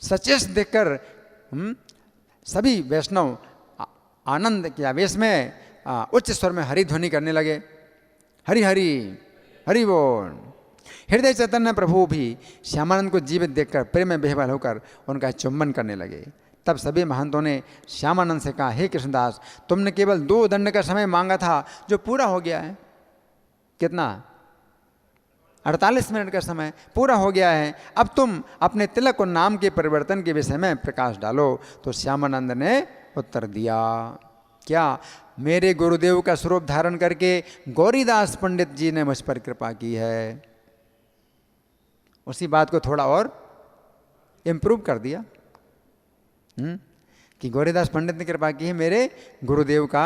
सचेष्ट देखकर सभी वैष्णव आनंद के आवेश में उच्च स्वर में हरि ध्वनि करने लगे, हरि हरि हरि बोल। हृदय चैतन्य प्रभु भी श्यामानंद को जीवित देखकर प्रेम में बेहबल होकर उनका चुम्बन करने लगे। तब सभी महंतों ने श्यामानंद से कहा, हे कृष्णदास, तुमने केवल 2 दंड का समय मांगा था जो पूरा हो गया है। कितना? 48 मिनट का समय पूरा हो गया है। अब तुम अपने तिलक और नाम के परिवर्तन के विषय में प्रकाश डालो। तो श्यामानंद ने उत्तर दिया, क्या मेरे गुरुदेव का स्वरूप धारण करके गौरीदास पंडित जी ने मुझ पर कृपा की है। उसी बात को थोड़ा और इम्प्रूव कर दिया कि गौरीदास पंडित ने कृपा की है मेरे गुरुदेव का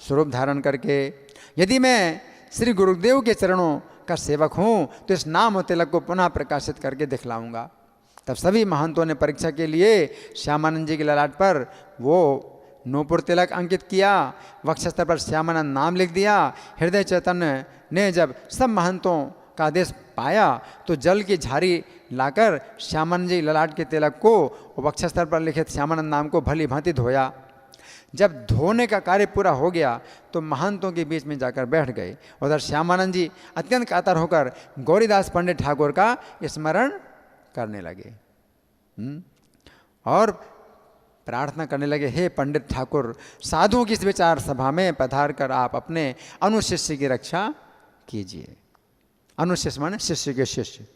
स्वरूप धारण करके। यदि मैं श्री गुरुदेव के चरणों का सेवक हूँ तो इस नाम और तिलक को पुनः प्रकाशित करके दिखलाऊंगा। तब सभी महंतों ने परीक्षा के लिए श्यामानंद जी के ललाट पर वो नूपुर तिलक अंकित किया, वक्षस्थल पर श्यामानंद नाम लिख दिया। हृदय चैतन्य ने जब सब महंतों का आदेश पाया तो जल की झारी लाकर श्यामानंद जी ललाट के तिलक को वक्षस्थल पर लिखित श्यामानंद नाम को भली भांति धोया। जब धोने का कार्य पूरा हो गया तो महंतों के बीच में जाकर बैठ गए। उधर श्यामानंद जी अत्यंत कातर होकर गौरीदास पंडित ठाकुर का स्मरण करने लगे और प्रार्थना करने लगे, हे पंडित ठाकुर, साधुओं की इस विचार सभा में पधार कर आप अपने अनुशिष्य की रक्षा कीजिए। अनुशिष्य माने शिष्य के शिष्य,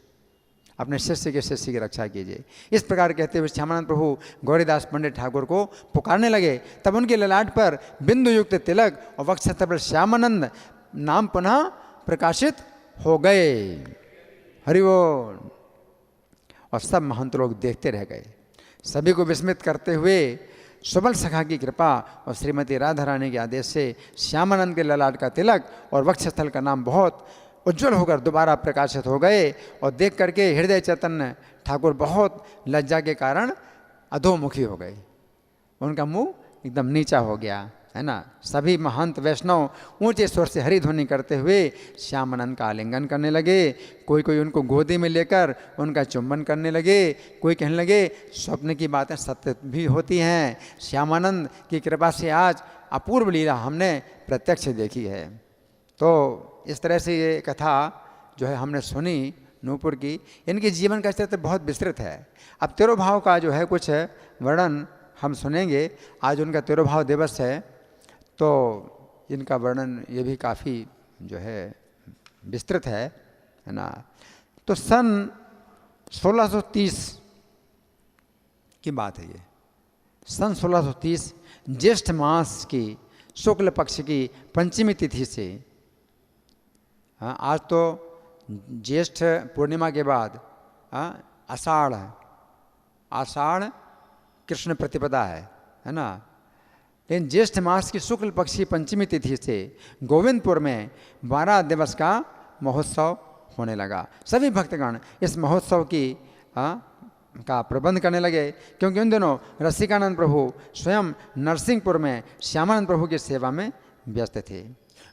अपने शिष्य के शिष्य की रक्षा कीजिए। इस प्रकार कहते हुए श्यामानंद प्रभु गौरीदास पंडित ठाकुर को पुकारने लगे। तब उनके ललाट पर बिंदु युक्त तिलक और वक्षस्थल पर श्यामानंद नाम पुनः प्रकाशित हो गए। हरि बोल। और सब महंत लोग देखते रह गए। सभी को विस्मित करते हुए सुबल सखा की कृपा और श्रीमती राधा रानी के आदेश से श्यामानंद के ललाट का तिलक और वक्षस्थल का नाम बहुत उज्जवल होकर दोबारा प्रकाशित हो गए। और देख करके हृदय चैतन्य ठाकुर बहुत लज्जा के कारण अधोमुखी हो गए। उनका मुंह एकदम नीचा हो गया, है ना। सभी महंत वैष्णव ऊंचे स्वर से हरि ध्वनि करते हुए श्यामानंद का आलिंगन करने लगे। कोई कोई उनको गोदी में लेकर उनका चुंबन करने लगे। कोई कहने लगे स्वप्न की बातें सत्य भी होती हैं, श्यामानंद की कृपा से आज अपूर्व लीला हमने प्रत्यक्ष देखी है। तो इस तरह से ये कथा जो है हमने सुनी नूपुर की। इनके जीवन का चरित्र बहुत विस्तृत है। अब तिरुभाव का जो है कुछ वर्णन हम सुनेंगे। आज उनका तिरुभाव दिवस है तो इनका वर्णन ये भी काफ़ी जो है विस्तृत है ना। तो सन 1630 की बात है ये। सन 1630 ज्येष्ठ मास की शुक्ल पक्ष की पंचमी तिथि से, आज तो ज्येष्ठ पूर्णिमा के बाद आषाढ़ कृष्ण प्रतिपदा है ना। लेकिन ज्येष्ठ मास की शुक्ल पक्ष की पंचमी तिथि से गोविंदपुर में 12 दिवस का महोत्सव होने लगा। सभी भक्तगण इस महोत्सव का प्रबंध करने लगे, क्योंकि उन दिनों रसिकानंद प्रभु स्वयं नरसिंहपुर में श्यामानंद प्रभु की सेवा में व्यस्त थे।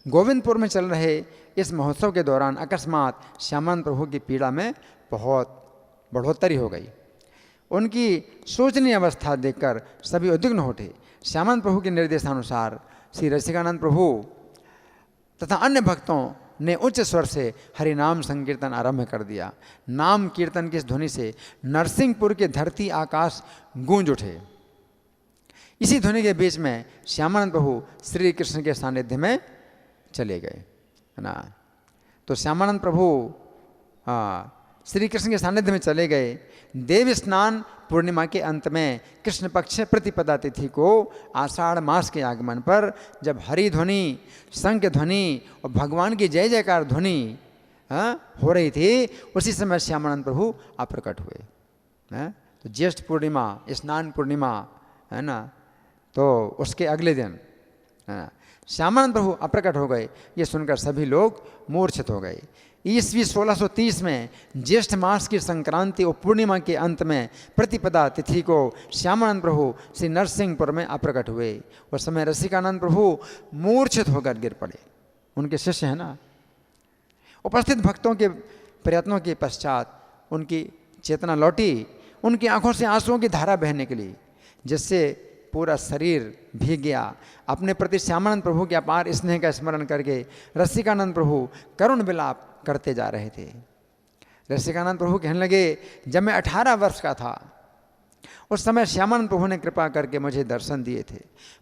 गोविंदपुर में चल रहे इस महोत्सव के दौरान अकस्मात श्यामानंद प्रभु की पीड़ा में बहुत बढ़ोतरी हो गई। उनकी शोचनीय अवस्था देखकर सभी उद्विग्न उठे। श्यामानंद प्रभु के निर्देशानुसार श्री रसिकानंद प्रभु तथा अन्य भक्तों ने उच्च स्वर से हरि नाम संकीर्तन आरंभ कर दिया। नाम कीर्तन की इस ध्वनि से नरसिंहपुर के धरती आकाश गूंज उठे। इसी ध्वनि के बीच में श्यामानंद प्रभु श्री कृष्ण के सानिध्य में चले गए, है ना। तो श्यामानंद प्रभु श्री कृष्ण के सानिध्य में चले गए। देव स्नान पूर्णिमा के अंत में कृष्ण पक्ष प्रतिपदा तिथि को आषाढ़ मास के आगमन पर जब हरि ध्वनि, शंख ध्वनि और भगवान की जय जयकार ध्वनि हो रही थी, उसी समय श्यामानंद प्रभु अप्रकट हुए। तो ज्येष्ठ पूर्णिमा, स्नान पूर्णिमा, है ना, तो उसके अगले दिन श्यामानंद प्रभु अप्रकट हो गए। ये सुनकर सभी लोग मूर्छित हो गए। ईस्वी 1630 में ज्येष्ठ मास की संक्रांति और पूर्णिमा के अंत में प्रतिपदा तिथि को श्यामानंद प्रभु श्री नरसिंहपुर में अप्रकट हुए। उस समय रसिकानंद प्रभु मूर्छित होकर गिर पड़े। उनके शिष्य हैं ना। उपस्थित भक्तों के प्रयत्नों के पश्चात उनकी चेतना लौटी। उनकी आंखों से आंसुओं की धारा बहने के लिए, जिससे पूरा शरीर भीग गया। अपने प्रति श्यामानंद प्रभु के अपार स्नेह का स्मरण करके रसिकानंद प्रभु करुण विलाप करते जा रहे थे। रसिकानंद प्रभु कहने लगे, जब मैं 18 वर्ष का था उस समय श्यामानंद प्रभु ने कृपा करके मुझे दर्शन दिए थे।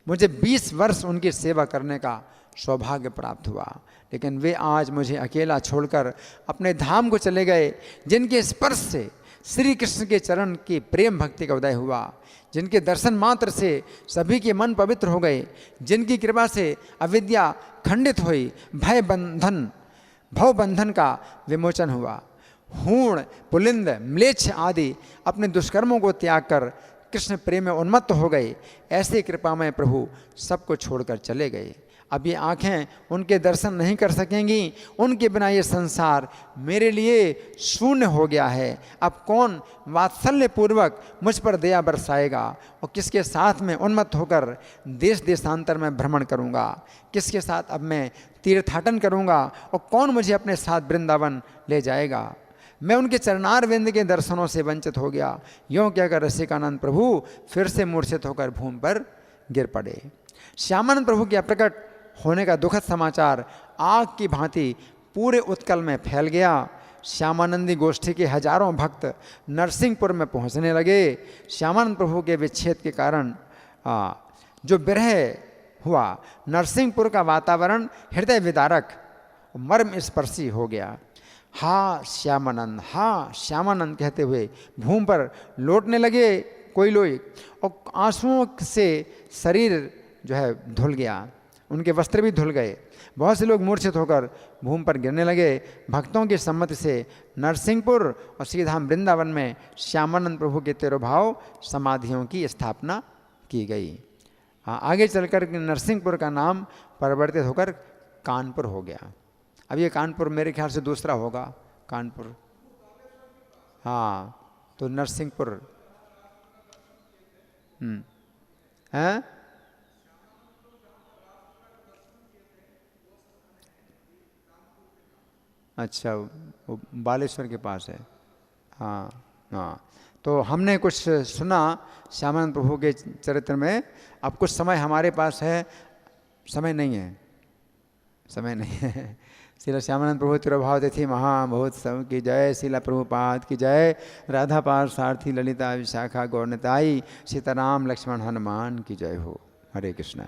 मुझे 20 वर्ष उनकी सेवा करने का सौभाग्य प्राप्त हुआ, लेकिन वे आज मुझे अकेला छोड़कर अपने धाम को चले गए, जिनके स्पर्श से श्री कृष्ण के चरण की प्रेम भक्ति का उदय हुआ, जिनके दर्शन मात्र से सभी के मन पवित्र हो गए, जिनकी कृपा से अविद्या खंडित हुई, भव बंधन का विमोचन हुआ, हूण पुलिंद म्लेच्छ आदि अपने दुष्कर्मों को त्याग कर कृष्ण प्रेम में उन्मत्त हो गए, ऐसे कृपामय प्रभु सबको छोड़कर चले गए। अब ये आँखें उनके दर्शन नहीं कर सकेंगी, उनके बिना ये संसार मेरे लिए शून्य हो गया है। अब कौन वात्सल्य पूर्वक मुझ पर दया बरसाएगा, और किसके साथ में उन्मत्त होकर देश देशांतर में भ्रमण करूँगा, किसके साथ अब मैं तीर्थाटन करूँगा, और कौन मुझे अपने साथ वृंदावन ले जाएगा। मैं उनके चरणारविंद के दर्शनों से वंचित हो गया। यों कहकर रसिकानंद प्रभु फिर से मूर्छित होकर भूमि पर गिर पड़े। श्यामानंद प्रभु के अप्रकट होने का दुखद समाचार आग की भांति पूरे उत्कल में फैल गया। श्यामानंदी गोष्ठी के हजारों भक्त नरसिंहपुर में पहुंचने लगे। श्यामानंद प्रभु के विच्छेद के कारण जो विरह हुआ, नरसिंहपुर का वातावरण हृदय विदारक मर्म स्पर्शी हो गया। हा श्यामानंद, हा श्यामानंद कहते हुए भूमि पर लौटने लगे कोई लोग, और आंसुओं से शरीर जो है धुल गया, उनके वस्त्र भी धुल गए। बहुत से लोग मूर्छित होकर भूमि पर गिरने लगे। भक्तों की सम्मति से नरसिंहपुर और श्रीधाम वृंदावन में श्यामानंद प्रभु के तिरुभाव समाधियों की स्थापना की गई। आगे चलकर नरसिंहपुर का नाम परिवर्तित होकर कानपुर हो गया। अब ये कानपुर मेरे ख्याल से दूसरा होगा, कानपुर, हाँ, तो नरसिंहपुर हैं। अच्छा, वो बालेश्वर के पास है। हाँ हाँ, तो हमने कुछ सुना श्यामानंद प्रभु के चरित्र में। अब कुछ समय हमारे पास है, समय नहीं है, समय नहीं है। श्रील श्यामानंद प्रभु तिरुभाव तिथि महामहोत्सव की जय। श्रील प्रभुपाद की जय। राधा पार्थ ललिता विशाखा गौरनिताई सीताराम लक्ष्मण हनुमान की जय हो। हरे कृष्णा।